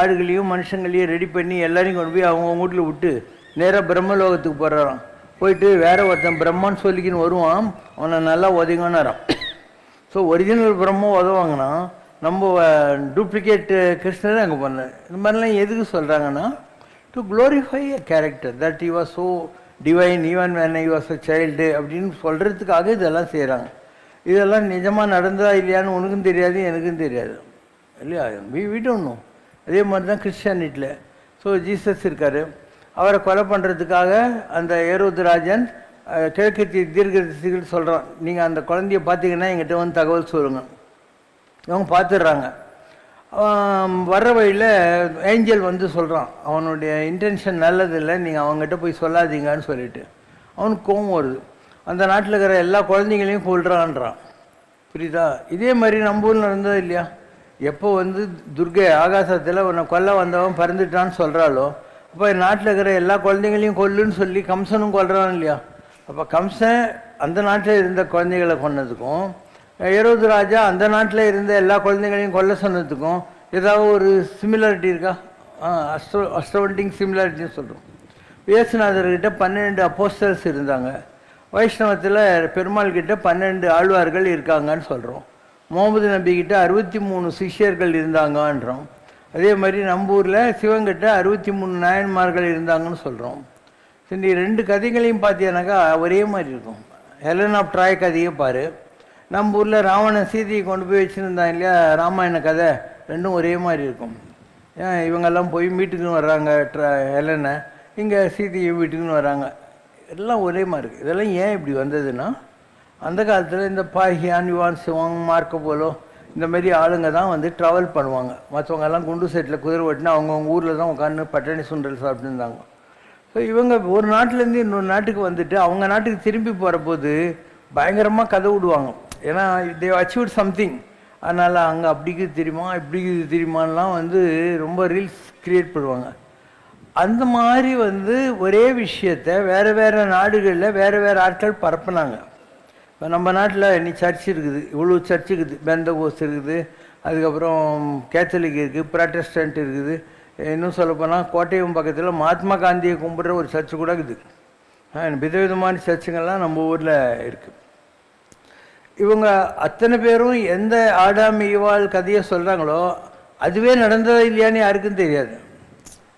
ஆடுகளையும் மனுஷங்களையும் ரெடி பண்ணி எல்லாரையும் கொண்டு போய் அவங்க வீட்டில் விட்டு நேராக பிரம்மலோகத்துக்கு போடுறான். போயிட்டு வேற ஒருத்தன் பிரம்மான்னு சொல்லிக்கின்னு வருவான், அவனை நல்லா உதவிங்கன்னாரான். ஸோ ஒரிஜினல் பிரம்மம் உதவாங்கன்னா நம்ம டூப்ளிகேட் கிருஷ்ணரை அங்கே பண்ண. இந்த மாதிரிலாம் எதுக்கு சொல்கிறாங்கன்னா, to glorify a character that you was so divine even when I was a child அப்படின்னு சொல்கிறதுக்காக இதெல்லாம் செய்கிறாங்க. இதெல்லாம் நிஜமாக நடந்ததா இல்லையான்னு உனக்கும் தெரியாது எனக்கும் தெரியாது இல்லையா, we don't know. அதே மாதிரி தான் கிறிஸ்டியானிட்டியில். ஸோ ஜீசஸ் இருக்கார், அவரை கொலை பண்ணுறதுக்காக அந்த ஏரோது ராஜன் கிழக்கு தீர்க்கதரிசிகள் சொல்கிறான், நீங்கள் அந்த குழந்தைய பார்த்தீங்கன்னா எங்கிட்ட வந்து தகவல் சொல்லுங்கள். இவங்க பார்த்துடுறாங்க. வர்ற வழியில் ஏஞ்சல் வந்து சொல்கிறான், அவனுடைய இன்டென்ஷன் நல்லதில்லை, நீங்கள் அவங்ககிட்ட போய் சொல்லாதீங்கன்னு சொல்லிட்டு அவனுக்கு கோவம் வருது. அந்த நாட்டில் இருக்கிற எல்லா குழந்தைங்களையும் கொள்றான்றான். புரியுதா? இதே மாதிரி நம்ம ஊரில் இருந்தது இல்லையா? எப்போ வந்து துர்கை ஆகாசத்தில் உன்னை கொல்ல வந்தவன் பறந்துட்டான்னு சொல்கிறாளோ, அப்போ நாட்டில் இருக்கிற எல்லா குழந்தைங்களையும் கொல்லுன்னு சொல்லி கம்சனும் கொல்றான் இல்லையா? அப்போ கம்சன் அந்த நாட்டில் இருந்த குழந்தைகளை கொன்னதுக்கும் ஏரோது ராஜா அந்த நாட்டில் இருந்த எல்லா குழந்தைகளையும் கொல்ல சொன்னதுக்கும் ஏதாவது ஒரு சிமிலாரிட்டி இருக்கா? அஸ்ட்ரோவண்டிங் சிமிலாரிட்டின்னு சொல்கிறோம். இயேசுநாதர்கிட்ட 12 அப்போஸ்டல்ஸ் இருந்தாங்க. வைஷ்ணவத்தில் பெருமாள் கிட்ட 12 ஆழ்வார்கள் இருக்காங்கன்னு சொல்கிறோம். முகமது நபிக்கிட்ட 63 சிஷ்யர்கள் இருந்தாங்கன்றோம். அதே மாதிரி நம்ம ஊரில் சிவங்கிட்ட 63 நாயன்மார்கள் இருந்தாங்கன்னு சொல்கிறோம். சரி, 2 கதைகளையும் பார்த்தீங்கன்னாக்கா ஒரே மாதிரி இருக்கும். ஹெலன் ஆஃப் ட்ராய் கதையை பாரு, நம்ம ஊரில் ராவணன் சீதையை கொண்டு போய் வச்சுருந்தாங்க இல்லையா, ராமாயண கதை, ரெண்டும் ஒரே மாதிரி இருக்கும். ஏன் இவங்கெல்லாம் போய் வீட்டுக்குன்னு வர்றாங்க ஹெலனை, இங்கே சீதையை வீட்டுக்குன்னு வராங்க, எல்லாம் ஒரே மாதிரி இருக்குது. இதெல்லாம் ஏன் இப்படி வந்ததுன்னா, அந்த காலத்தில் இந்த பாஹியான் யுவான் சிவாங் மார்க்க போலோ இந்த மாதிரி ஆளுங்க தான் வந்து ட்ராவல் பண்ணுவாங்க. மற்றவங்கெல்லாம் குண்டு செட்டில் குதிரை ஓட்டினா அவங்கவுங்க ஊரில் தான் உட்காந்து பட்டாணி சுண்டல் சாப்பிட்டு இருந்தாங்க. ஸோ இவங்க ஒரு நாட்டிலேருந்து இன்னொரு நாட்டுக்கு வந்துட்டு அவங்க நாட்டுக்கு திரும்பி போகிற போது பயங்கரமாக கதை விடுவாங்க. ஏன்னா தே அச்சீவ்ட் சம்திங். அதனால் அங்கே அப்படிக்கு தெரியுமா இப்படிக்கு தெரியுமான்லாம் வந்து ரொம்ப ரீல்ஸ் க்ரியேட் பண்ணுவாங்க. அந்த மாதிரி வந்து ஒரே விஷயத்தை வேறு வேறு நாடுகளில் வேறு வேறு ஆட்கள் பரப்புனாங்க. இப்போ நம்ம நாட்டில் நீ சர்ச் இருக்குது, இவ்வளோ சர்ச் இருக்குது, பெந்தகோஸ் இருக்குது, அதுக்கப்புறம் கேத்தலிக் இருக்குது, ப்ராட்டஸ்டன்ட் இருக்குது, இன்னும் சொல்லப்போனால் கோட்டையம் பக்கத்தில் மகாத்மா காந்தியை கும்பிட்ற ஒரு சர்ச்சு கூட இருக்குது. விதவிதமான சர்ச்சுங்கள்லாம் நம்ம ஊரில் இருக்குது. இவங்க அத்தனை பேரும் எந்த ஆடாம் ஈவாள் கதையை சொல்கிறாங்களோ அதுவே நடந்ததா இல்லையான்னு யாருக்கும் தெரியாது.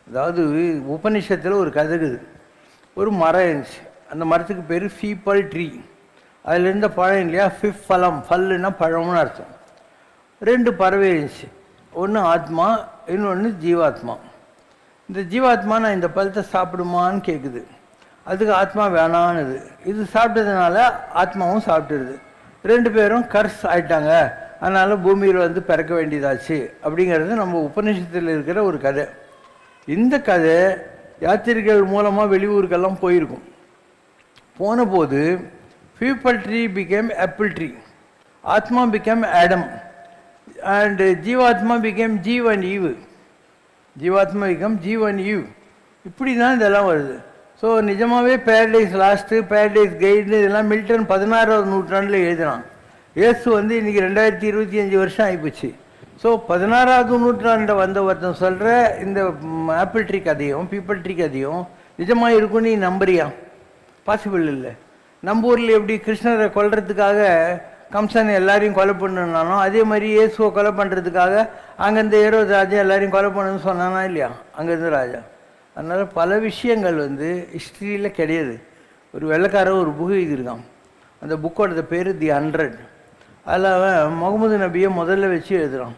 அதாவது உபநிஷத்தில் ஒரு கதை இருக்குது. ஒரு மரம் இருந்துச்சு, அந்த மரத்துக்கு பேர் ஃபீப்பல் ட்ரீ. அதில் இருந்த பழம் இல்லையா, ஃபிஃப் ஃபலம், ஃபல்லுன்னா பழம்னு அர்த்தம். 2 பறவை இருந்துச்சு, ஒன்று ஆத்மா, இன்னொன்று ஜீவாத்மா. இந்த ஜீவாத்மா நான் இந்த பழத்தை சாப்பிடுமான்னு கேட்குது, அதுக்கு ஆத்மா வேணான்னுது. இது சாப்பிட்டதுனால ஆத்மாவும் சாப்பிட்டுருது. 2 பேரும் கர்ஸ் ஆயிட்டாங்க, அதனால் பூமியில் வந்து பிறக்க வேண்டியதாச்சு அப்படிங்கிறது நம்ம உபநிஷத்தில் இருக்கிற ஒரு கதை. இந்த கதை யாத்திரிகள் மூலமாக வெளியூருக்கெல்லாம் போயிருக்கும். போன போது people tree became apple tree, ஆத்மா பிகேம் ஆடம், அண்ட் ஜீவாத்மா பிகேம் ஜீவ் அண்ட் ஈவ், ஜீவாத்மா பிகம் ஜீவ் அண்ட் ஈவ். இப்படி தான் இதெல்லாம் வருது. ஸோ நிஜமாகவே பேரடைஸ் லாஸ்ட்டு, பேரடைஸ் கைடு இதெல்லாம் மில்டன் 16ஆவது நூற்றாண்டில் எழுதினான். இயேசு வந்து இன்றைக்கி 2025 வருஷம் ஆகிப்போச்சு. ஸோ 16ஆவது நூற்றாண்டில் வந்த ஒருத்தன் சொல்கிற இந்த ஆப்பிள் ட்ரீ கதையும் பீப்பிள் ட்ரீ கதையும் நிஜமாக இருக்குன்னு நீ நம்புறியா? பாசிபிள் இல்லை. நம்ம ஊரில் எப்படி கிருஷ்ணரை கொல்றதுக்காக கம்சன் எல்லாரையும் கொலை பண்ணுனானோ அதே மாதிரி இயேசுவை கொலை பண்ணுறதுக்காக அங்கேருந்து ஏரோது ராஜா எல்லாரையும் கொலை பண்ணுன்னு சொன்னானா இல்லையா அங்கேருந்து ராஜா? அதனால் பல விஷயங்கள் வந்து ஹிஸ்ட்ரியில் கிடையாது. ஒரு வெள்ளைக்காரன் ஒரு புக் எழுதியிருக்கான், அந்த புக்கோட பேர் தி 100. அதில் அவன் முகமது நபியை முதல்ல வச்சு எழுதுகிறான்.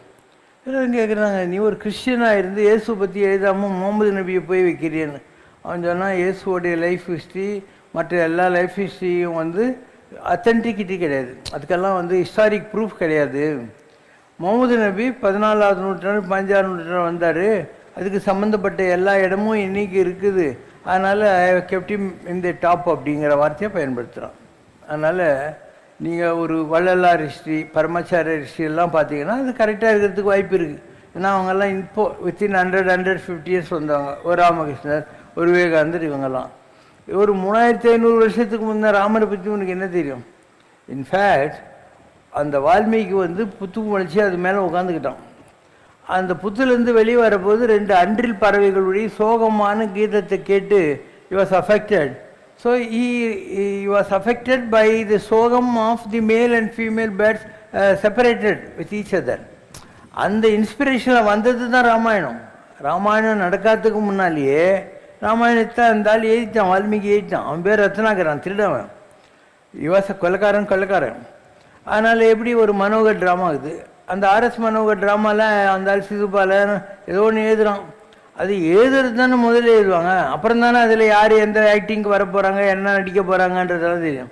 எல்லோரும் கேட்குறாங்க, நீ ஒரு கிறிஸ்டியனாக இருந்து இயேசு பற்றி எழுதாமல் முகமது நபியை போய் வைக்கிறேன்னு. அவன் சொன்னால் இயேசுவோடைய லைஃப் ஹிஸ்ட்ரி மற்ற எல்லா லைஃப் ஹிஸ்ட்ரியும் வந்து அத்தன்டிகிட்டி கிடையாது, அதுக்கெல்லாம் வந்து ஹிஸ்டாரிக் ப்ரூஃப் கிடையாது. முகமது நபி 14ஆவது நூற்றாண்டு 15ஆவது நூற்றாண்டு வந்தார், அதுக்கு சம்மந்தப்பட்ட எல்லா இடமும் இன்றைக்கி இருக்குது, அதனால் கெப்டிம் இந்த டாப் அப்படிங்கிற வார்த்தையை பயன்படுத்துகிறான். அதனால் நீங்கள் ஒரு வள்ளலார் ஹிஸ்ட்ரி பரமாச்சாரிய ஹிஸ்ட்ரி எல்லாம் பார்த்தீங்கன்னா அது கரெக்டாக இருக்கிறதுக்கு வாய்ப்பு இருக்குது. ஏன்னா அவங்கெல்லாம் இப்போ வித்தின் 100-150 இயர்ஸ் வந்தவங்க. ஒரு ராமகிருஷ்ணர், ஒரு விவேகானந்தர், இவங்கெல்லாம் ஒரு 3500 வருஷத்துக்கு முன்னே ராமரை பற்றி உனக்கு என்ன தெரியும்? இன்ஃபேக்ட் அந்த வால்மீகி வந்து புத்து முளைச்சி அது மேலே உட்காந்துக்கிட்டான். அந்த புத்துலேருந்து வெளியே வரபோது 2 அன்றில் பறவைகளுடைய சோகமான கீதத்தை கேட்டு he was affected. So he was affected by the sogam of the male and female birds separated with each other. அந்த இன்ஸ்பிரேஷனில் வந்தது தான் ராமாயணம். ராமாயணம் நடக்காததுக்கு முன்னாலேயே ராமாயணத்தை அந்த ஆள் எழுதிட்டான், வால்மீகி எழுதிட்டான். அவன் பேர் ரத்னாகரான், திருடவன், இவாச கொலைக்காரன். அதனால் எப்படி ஒரு மனோகர் ட்ராமா ஆகுது. அந்த ஆர்எஸ் மனோகர் ட்ராமாவில் அந்த ஆள் சிசுபாலன் ஏதோ ஒன்று எழுதுகிறான். அது எழுதுறது தானே முதல்ல எழுதுவாங்க, அப்புறம் தானே அதில் யார் எந்த ஆக்டிங்க்கு வர போகிறாங்க, என்ன நடிக்க போகிறாங்கன்றதெல்லாம் தெரியும்.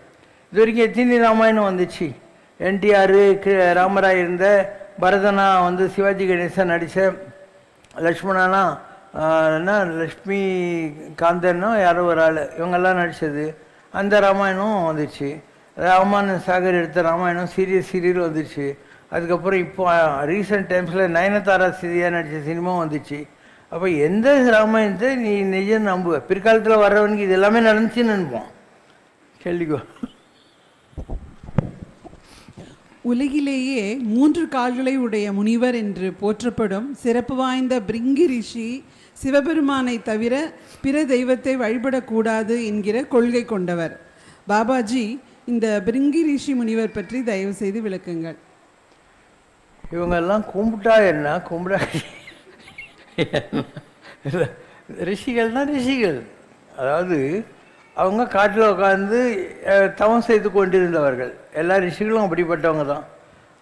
இது வரைக்கும் எத்தனை ராமாயணம் வந்துச்சு. என்டிஆர் ராமராய் இருந்த, பரதனா வந்து சிவாஜி கணேசன் நடித்த, லக்ஷ்மணனா என்ன லக்ஷ்மி காந்தன்னா யாரோ ஒரு ஆள், இவங்கெல்லாம் நடித்தது அந்த ராமாயணம் வந்துச்சு. ராமானந்த் சாகர் எடுத்த ராமாயணம் சீரியல் வந்துச்சு. அதுக்கப்புறம் இப்போ ரீசெண்ட் டைம்ஸில் நயனதாரா சீரியா நடித்த சினிமா வந்துச்சு. அப்போ எந்த ராமாயணத்தை நீ நிஜம் நம்புவ? பிற்காலத்தில் வர்றவனுக்கு இது எல்லாமே நடந்துச்சுன்னு நினைப்போம். கேள்விக்கோ. உலகிலேயே 3 கால்களை உடைய முனிவர் என்று போற்றப்படும் சிறப்பு வாய்ந்த பிரிங்கி ரிஷி சிவபெருமானை தவிர பிற தெய்வத்தை வழிபடக்கூடாது என்கிற கொள்கை கொண்டவர். பாபாஜி, இந்த பிரிங்கி ரிஷி முனிவர் பற்றி தயவு செய்து விளக்குங்கள். இவங்கெல்லாம் கும்பிட்டா என்ன, கும்பிடா ரிஷிகள்னால் ரிஷிகள், அதாவது அவங்க காட்டில் உட்காந்து தவம் செய்து கொண்டிருந்தவர்கள். எல்லா ரிஷிகளும் அப்படிப்பட்டவங்க தான்.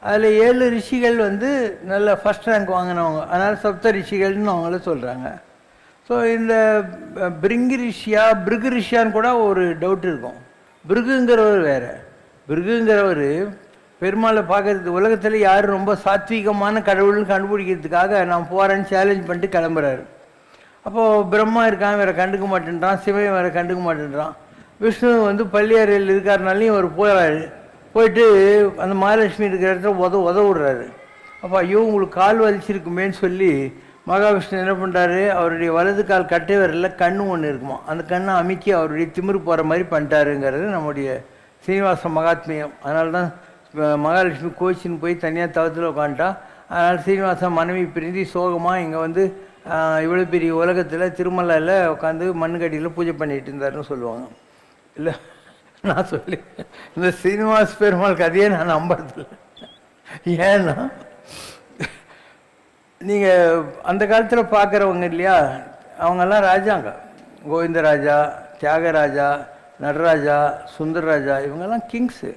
அதில் 7 ரிஷிகள் வந்து நல்ல ஃபஸ்ட் ரேங்க் வாங்கினவங்க, அதனால் சப்த ரிஷிகள்னு அவங்கள சொல்கிறாங்க. ஸோ இந்த பிரிங்கி ரிஷியா பிருகு ரிஷியான்னு கூட ஒரு டவுட் இருக்கும். பிருகுங்கிறவர் வேறு. பிருகுங்கிறவர் பெருமாளை பார்க்கறது, உலகத்தில் யார் ரொம்ப சாத்வீகமான கடவுள்னு கண்டுபிடிக்கிறதுக்காக நான் போகிறேன்னு சேலஞ்ச் பண்ணிட்டு கிளம்புறாரு. அப்போது பிரம்மா இருக்கான், வேறு கண்டுக்க மாட்டேன்றான், சிவன் வேறு கண்டுக்க மாட்டேன்றான். விஷ்ணு வந்து பள்ளியறையில் இருக்காருனாலையும் அவர் போகிறாரு. போயிட்டு அந்த மகாலட்சுமி இருக்கிற இடத்துல உதவுடுறாரு. அப்போ ஐயோ உங்களுக்கு கால் வலிச்சிருக்குமேன்னு சொல்லி மகாவிஷ்ணு என்ன பண்ணுறாரு, அவருடைய வலது கால் கட்டை விரலில் கண்ணு ஒன்று இருக்குமா, அந்த கண்ணை அமுக்கி அவருடைய திமிரு போகிற மாதிரி பண்ணிட்டாருங்கிறது நம்முடைய சீனிவாச மகாத்மியம். அதனால தான் மகாலட்சுமி கோச்சின்னு போய் தனியாக தவத்தில் உட்காந்துட்டா. அதனால் சீனிவாசன் மனைவி பிரிந்து சோகமாக இங்கே வந்து இவ்வளோ பெரிய உலகத்தில் திருமலையில் உட்காந்து மண்கடியில் பூஜை பண்ணிகிட்டு இருந்தாருன்னு சொல்லுவாங்க. இல்லை நான் சொல்லி இந்த சீனிவாஸ் பெருமாள் கதையை நான் நம்புறதில்லை. ஏன்னா நீங்கள் அந்த காலத்தில் பார்க்குறவங்க இல்லையா, அவங்கெல்லாம் ராஜாங்க. கோவிந்தராஜா, தியாகராஜா, நடராஜா, சுந்தரராஜா, இவங்கெல்லாம் கிங்ஸு.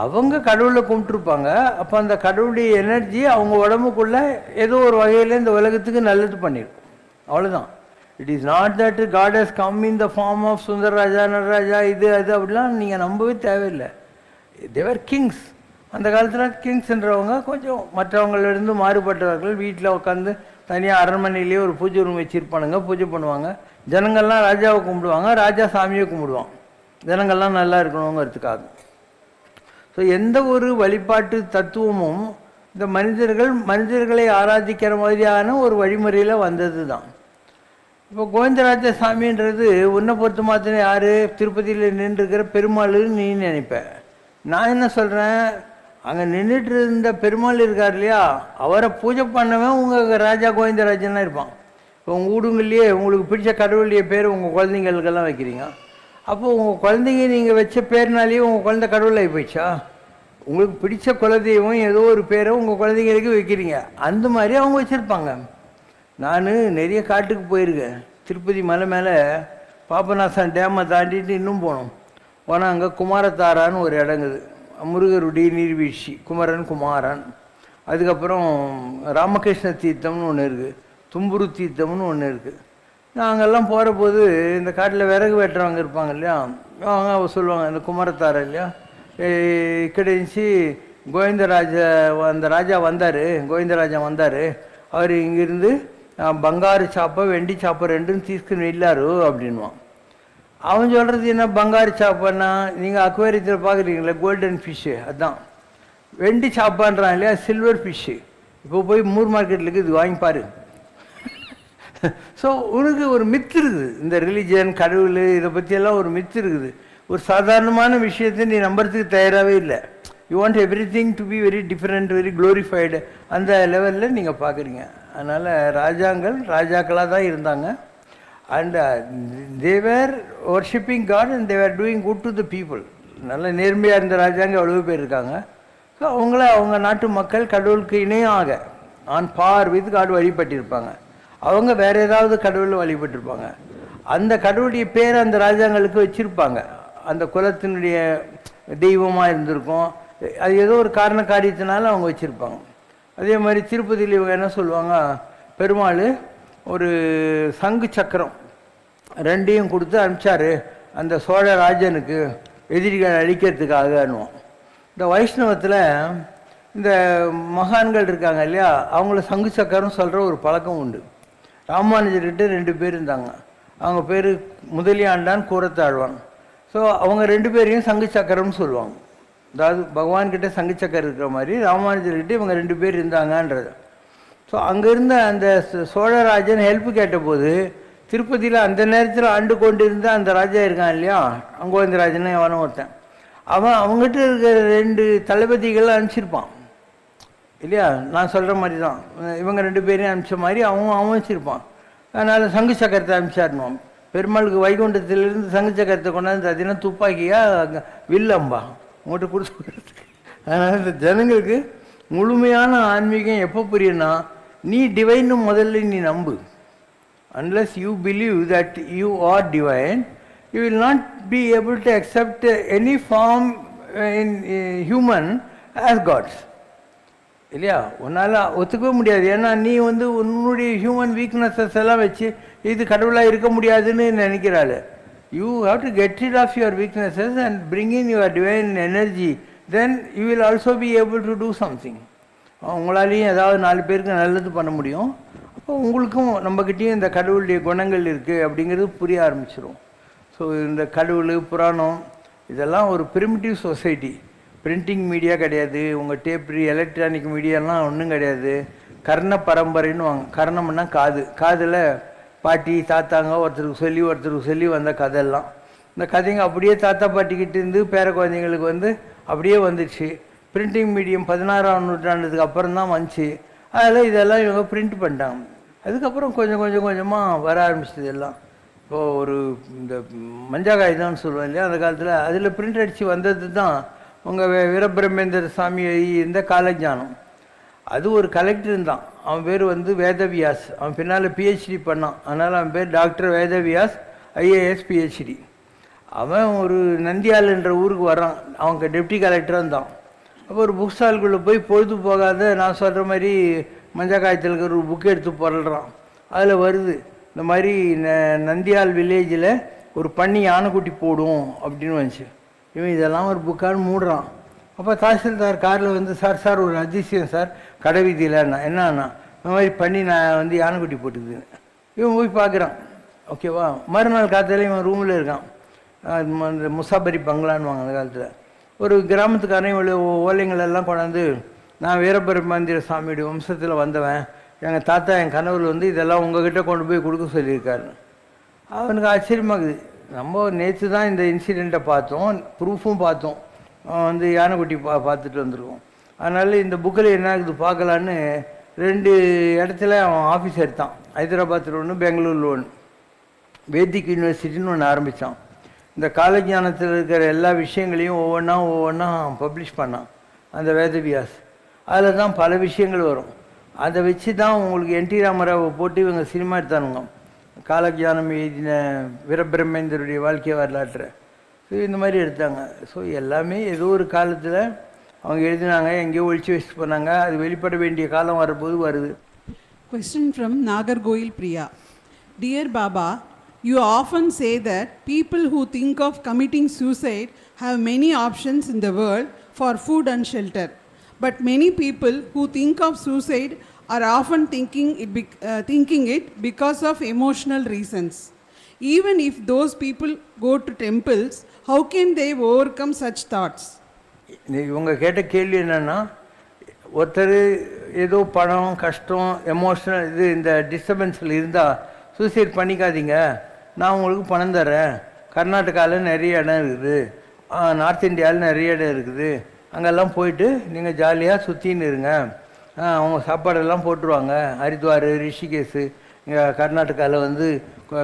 அவங்க கடவுளை கும்பிட்டுருப்பாங்க. அப்போ அந்த கடவுளுடைய எனர்ஜி அவங்க உடம்புக்குள்ளே ஏதோ ஒரு வகையில் இந்த உலகத்துக்கு நல்லது பண்ணியிருக்கும், அவ்வளோதான். It is not that God has come in the form of Sundararaja, Nataraja, இது அது அப்படிலாம் நீங்கள் நம்பவே தேவையில்லை. They were kings. அந்த காலத்தில் கிங்ஸ்ன்றவங்க கொஞ்சம் மற்றவங்களிலிருந்து மாறுபட்டவர்கள். வீட்டில் உட்காந்து தனியாக அரண்மனையிலேயே ஒரு பூஜை ரூம் வச்சுருப்பானுங்க, பூஜை பண்ணுவாங்க. ஜனங்கள்லாம் ராஜாவை கும்பிடுவாங்க, ராஜா சாமியை கும்பிடுவான், ஜனங்கள்லாம் நல்லா இருக்கணுங்கிறதுக்காக. ஸோ எந்த ஒரு வழிபாட்டு தத்துவமும் இந்த மனிதர்களை ஆராதிக்கிற மாதிரியான ஒரு வழிமுறையில் வந்தது தான். இப்போ கோவிந்தராஜ சாமின்றது உன்னை பொறுத்த மாத்திரம் யார், திருப்பதியில் நின்றுருக்கிற பெருமாள்னு நீ நினைப்பேன். நான் என்ன சொல்கிறேன், அங்கே நின்றுட்டு இருந்த பெருமாள் இருக்கார் இல்லையா, அவரை பூஜை பண்ணவன் உங்கள் ராஜா கோவிந்தராஜன்லாம் இருப்பான். இப்போ உங்கள் வீடுங்கள்லேயே உங்களுக்கு பிடிச்ச கடவுளுடைய பேர் உங்கள் குழந்தைங்களுக்கெல்லாம் வைக்கிறீங்க. அப்போது உங்கள் குழந்தைங்க நீங்கள் வச்ச பேர்னாலேயே உங்கள் குழந்தை கடவுளாகி போயிடுச்சா? உங்களுக்கு பிடிச்ச குலதெய்வம் ஏதோ ஒரு பேரை உங்கள் குழந்தைங்களுக்கு வைக்கிறீங்க, அந்த மாதிரி அவங்க வச்சுருப்பாங்க. நான் நிறைய காட்டுக்கு போயிருக்கேன். திருப்பதி மலை மேலே பாபநாசம் டேமை தாண்டிட்டு இன்னும் போனோம். போனால் அங்கே குமாரத்தாரான்னு ஒரு இடங்குது. முருகருடைய நீர்வீழ்ச்சி, குமரன் குமாரன். அதுக்கப்புறம் ராமகிருஷ்ண தீர்த்தம்னு ஒன்று இருக்குது, தும்புரு தீர்த்தம்னு ஒன்று இருக்குது. நாங்கள்லாம் போகிற போது இந்த காட்டில் விறகு வெட்டுறவங்க இருப்பாங்க இல்லையா, அவங்க சொல்லுவாங்க இந்த குமரத்தாரை இல்லையா, இக்கடி నుంచి கோவிந்தராஜா அந்த ராஜா வந்தார், கோவிந்தராஜா வந்தார், அவர் இங்கேருந்து బంగారు చేప వెండి చేప ரெண்டும் తీసుకుని వెళ్ళారు அப்படின்வான். அவன் சொல்கிறது என்ன, பங்காரு சாப்பான்னா நீங்கள் அக்வேரியத்தில் பார்க்குறீங்களா கோல்டன் ஃபிஷ்ஷு, அதுதான். வெண்டி சாப்பான்றான் இல்லையா, சில்வர் ஃபிஷ்ஷு. இப்போ போய் மூர் மார்க்கெட்டில் இருக்குது, இது வாங்கிப்பார். ஸோ உனக்கு ஒரு மித்து இருக்குது, இந்த ரிலிஜன் கடவுள் இதை பற்றியெல்லாம் ஒரு மித்து இருக்குது. ஒரு சாதாரணமான விஷயத்தை நீ நம்புறதுக்கு தயாராகவே இல்லை. You want everything to be very different, very glorified, அந்த லெவலில் நீங்கள் பார்க்குறீங்க. அதனால் ராஜாக்கள் ராஜாக்களாக தான் இருந்தாங்க. And they were worshipping God and they were doing good to the people. நல்ல நேர்மையாக இருந்த ராஜாங்க அவ்வளோ பேர் இருக்காங்க. ஸோ அவங்கள அவங்க நாட்டு மக்கள் கடவுளுக்கு இணையாக ஆன் பார் வித் காட் வழிபட்டிருப்பாங்க. அவங்க வேறு ஏதாவது கடவுளில் வழிபட்டிருப்பாங்க. அந்த கடவுளுடைய பேரை அந்த ராஜாங்களுக்கு வச்சுருப்பாங்க. அந்த குலத்தினுடைய தெய்வமாக இருந்திருக்கும், அது ஏதோ ஒரு காரண காரியத்தினால அவங்க வச்சுருப்பாங்க. அதே மாதிரி திருப்பதியில் இவங்க என்ன சொல்லுவாங்க, பெருமாள் ஒரு சங்கு சக்கரம் ரெண்டையும் கொடுத்து அனுப்பிச்சாரு அந்த சோழ ராஜனுக்கு எதிரிகள் அழிக்கிறதுக்காகன்னுவோம். இந்த வைஷ்ணவத்தில் இந்த மகான்கள் இருக்காங்க இல்லையா, அவங்கள சங்கு சக்கரம் சொல்கிற ஒரு பழக்கம் உண்டு. ராமானுஜர்கிட்ட 2 பேர் இருந்தாங்க, அவங்க பேர் முதலியாண்டான் கூரத்தாழ்வான். ஸோ அவங்க 2 பேரையும் சங்கு சக்கரம்னு சொல்லுவாங்க. அதாவது பகவான்கிட்ட சங்கு சக்கரம் இருக்கிற மாதிரி ராமானுஜர்கிட்ட இவங்க 2 பேர் இருந்தாங்கன்றது. ஸோ அங்கே இருந்த அந்த சோழராஜன் ஹெல்ப் கேட்டபோது திருப்பதியில் அந்த நேரத்தில் ஆண்டு கொண்டு இருந்த அந்த ராஜா இருக்கான் இல்லையா, அங்கோவிந்தராஜன் எவனும் ஒருத்தன், அவங்ககிட்ட இருக்கிற 2 தளபதிகளை அனுப்பிச்சிருப்பான் இல்லையா. நான் சொல்கிற மாதிரி தான் இவங்க 2 பேரையும் அனுப்பிச்ச மாதிரி அவன் வச்சிருப்பான். அதனால் சங்கு சக்கரத்தை அனுப்பிச்சாருனோம். பெருமாளுக்கு வைகுண்டத்திலிருந்து சங்கு சக்கரத்தை கொண்டாந்து அதுனா துப்பாக்கியா வில்லம்பா உங்கள்கிட்ட கொடுத்து. அதனால் இந்த ஜனங்களுக்கு முழுமையான ஆன்மீகம் எப்போ புரியும்னா, நீ டிவைன்னு முதல்ல நீ நம்பு. unless you believe that you are divine, you will not be able to accept any form in human as gods. இல்லையா, உன்னால் ஒத்துக்கவே முடியாது. ஏன்னா நீ உன்னுடைய ஹியூமன் வீக்னஸஸ் எல்லாம் வச்சு இது கடவுளாக இருக்க முடியாதுன்னு நினைக்கிறாள். You have to get rid of your weaknesses and bring in your divine energy, then you will also be able to do something. உங்களாலேயும் ஏதாவது 4 பேருக்கு நல்லது பண்ண முடியும். அப்போ உங்களுக்கும் நம்மக்கிட்டேயும் இந்த கடவுளுடைய குணங்கள் இருக்குது அப்படிங்கிறது புரிய ஆரம்பிச்சிடும். ஸோ இந்த கடவுள் புராணம் இதெல்லாம் ஒரு பிரிமிட்டிவ் சொசைட்டி. பிரிண்டிங் மீடியா கிடையாது, உங்கள் டேப்ரி எலக்ட்ரானிக் மீடியாலாம் ஒன்றும் கிடையாது. கர்ண பரம்பரைன்னு வாங்க. கர்ணம்னா காது, காதில் பாட்டி தாத்தாங்க ஒருத்தருக்கு சொல்லி வந்த கதையெல்லாம். இந்த கதைங்க அப்படியே தாத்தா பாட்டிக்கிட்டு இருந்து பேர குழந்தைங்களுக்கு அப்படியே வந்துடுச்சு. பிரிண்டிங் மீடியம் 16ஆம் நூற்றாண்டுக்கு அப்புறம் தான் வந்துச்சு. அதில் இதெல்லாம் இவங்க பிரிண்ட் பண்ணிட்டாங்க. அதுக்கப்புறம் கொஞ்சமாக வர ஆரம்பிச்சது எல்லாம். இப்போது ஒரு இந்த மஞ்சக்காய்தான்னு சொல்லுவோம் இல்லையா, அந்த காலத்தில் அதில் பிரிண்ட் அடித்து வந்தது தான் உங்கள் வீரபிரமேந்திர சாமி இந்த காலஞானம். அது ஒரு கலெக்டர் இருந்தான், அவன் பேர் வேதவியாஸ். அவன் பின்னால் பிஹெச்டி பண்ணான், அதனால் அவன் பேர் டாக்டர் வேதவியாஸ், IAS PhD. அவன் ஒரு நந்தியால்ன்ற ஊருக்கு வரான், அவங்க டெப்டி கலெக்டராக இருந்தான். அப்போ ஒரு புக் ஸ்டால்குள்ளே போய் பொழுது போகாத நான் சொல்கிற மாதிரி மஞ்சக்காயத்தில் இருக்கிற ஒரு புக்கு எடுத்து புரள்றான். அதில் வருது இந்த மாதிரி நந்தியால் வில்லேஜில் ஒரு பண்ணி யானைக்குட்டி போடும் அப்படின்னு வந்துச்சு. இவன் இதெல்லாம் ஒரு புக்கான்னு மூடுறான். அப்போ தாசில்தார் காரில் சார் ஒரு அதிசயம் சார் கடை வீதியிலண்ணா என்னன்னா இந்த மாதிரி பண்ணி நான் யானைக்குட்டி போட்டுக்குதுன்னு. இவன் போய் பார்க்குறான். ஓகேவா, மறுநாள் காலத்தில் இவன் ரூமில் இருக்கான். முசாபரி பங்களான்னு அந்த காலத்தில் ஒரு கிராமத்துக்காரன் இவ்வளோ ஓலைங்களெல்லாம் கொண்டாந்து, நான் வீரபிரமேந்திர சாமியுடைய வம்சத்தில் வந்தவன், எங்கள் தாத்தா என் கனவுல இதெல்லாம் உங்ககிட்ட கொண்டு போய் கொடுக்க சொல்லியிருக்காரு. அவனுக்கு ஆச்சரியமாகுது. நம்ம நேற்று தான் இந்த இன்சிடெண்ட்டை பார்த்தோம், ப்ரூஃபும் பார்த்தோம், யானைக்குட்டி பார்த்துட்டு வந்துருக்கோம். அதனால் இந்த புக்கில் என்ன ஆகுது பார்க்கலான்னு 2 இடத்துல அவன் ஆஃபீஸ் எடுத்தான். ஹைதராபாத்தில் ஒன்று, பெங்களூரில் ஒன்று. வேதிக் யூனிவர்சிட்டின்னு ஒன்று ஆரம்பித்தான். இந்த காலஞானத்தில் இருக்கிற எல்லா விஷயங்களையும் ஒவ்வொன்றா பப்ளிஷ் பண்ணான் அந்த வேதவியாஸ். அதில் தான் பல விஷயங்கள் வரும். அதை வச்சு தான் உங்களுக்கு NT ராமராவை போட்டு இவங்க சினிமா எடுத்தானுங்க, காலஞானம் எழுதின வீரபிரமேந்தருடைய வாழ்க்கை வரலாற்றை. ஸோ இந்த மாதிரி எடுத்தாங்க. ஸோ எல்லாமே ஏதோ ஒரு காலத்தில் அவங்க எழுதினாங்க, எங்கேயோ ஒழிச்சு வச்சுட்டு போனாங்க. அது வெளிப்பட வேண்டிய காலம் வரும்போது வருது. Question from Nagargoil Priya. Dear Baba, you often say that people who think of committing suicide have many options in the world for food and shelter. But many people who think of suicide are often thinking it because of emotional reasons. Even if those people go to temples, how can they overcome such thoughts? இவங்க கேட்ட கேள்வி என்னென்னா, ஒருத்தர் ஏதோ பணம் கஷ்டம் emotional இந்த டிஸ்டர்பன்ஸில் இருந்தால் சூசைட் பண்ணிக்காதீங்க, நான் உங்களுக்கு பணம் தரேன், கர்நாடகாவில் நிறைய இடம் இருக்குது, நார்த் இந்தியாவில் நிறைய இடம் இருக்குது, அங்கெல்லாம் போயிட்டு நீங்கள் ஜாலியாக சுற்றின்னு இருங்க, அவங்க சாப்பாடெல்லாம் போட்டுருவாங்க. ஹரித்வார், ரிஷிகேஷு, இங்கே கர்நாடகாவில்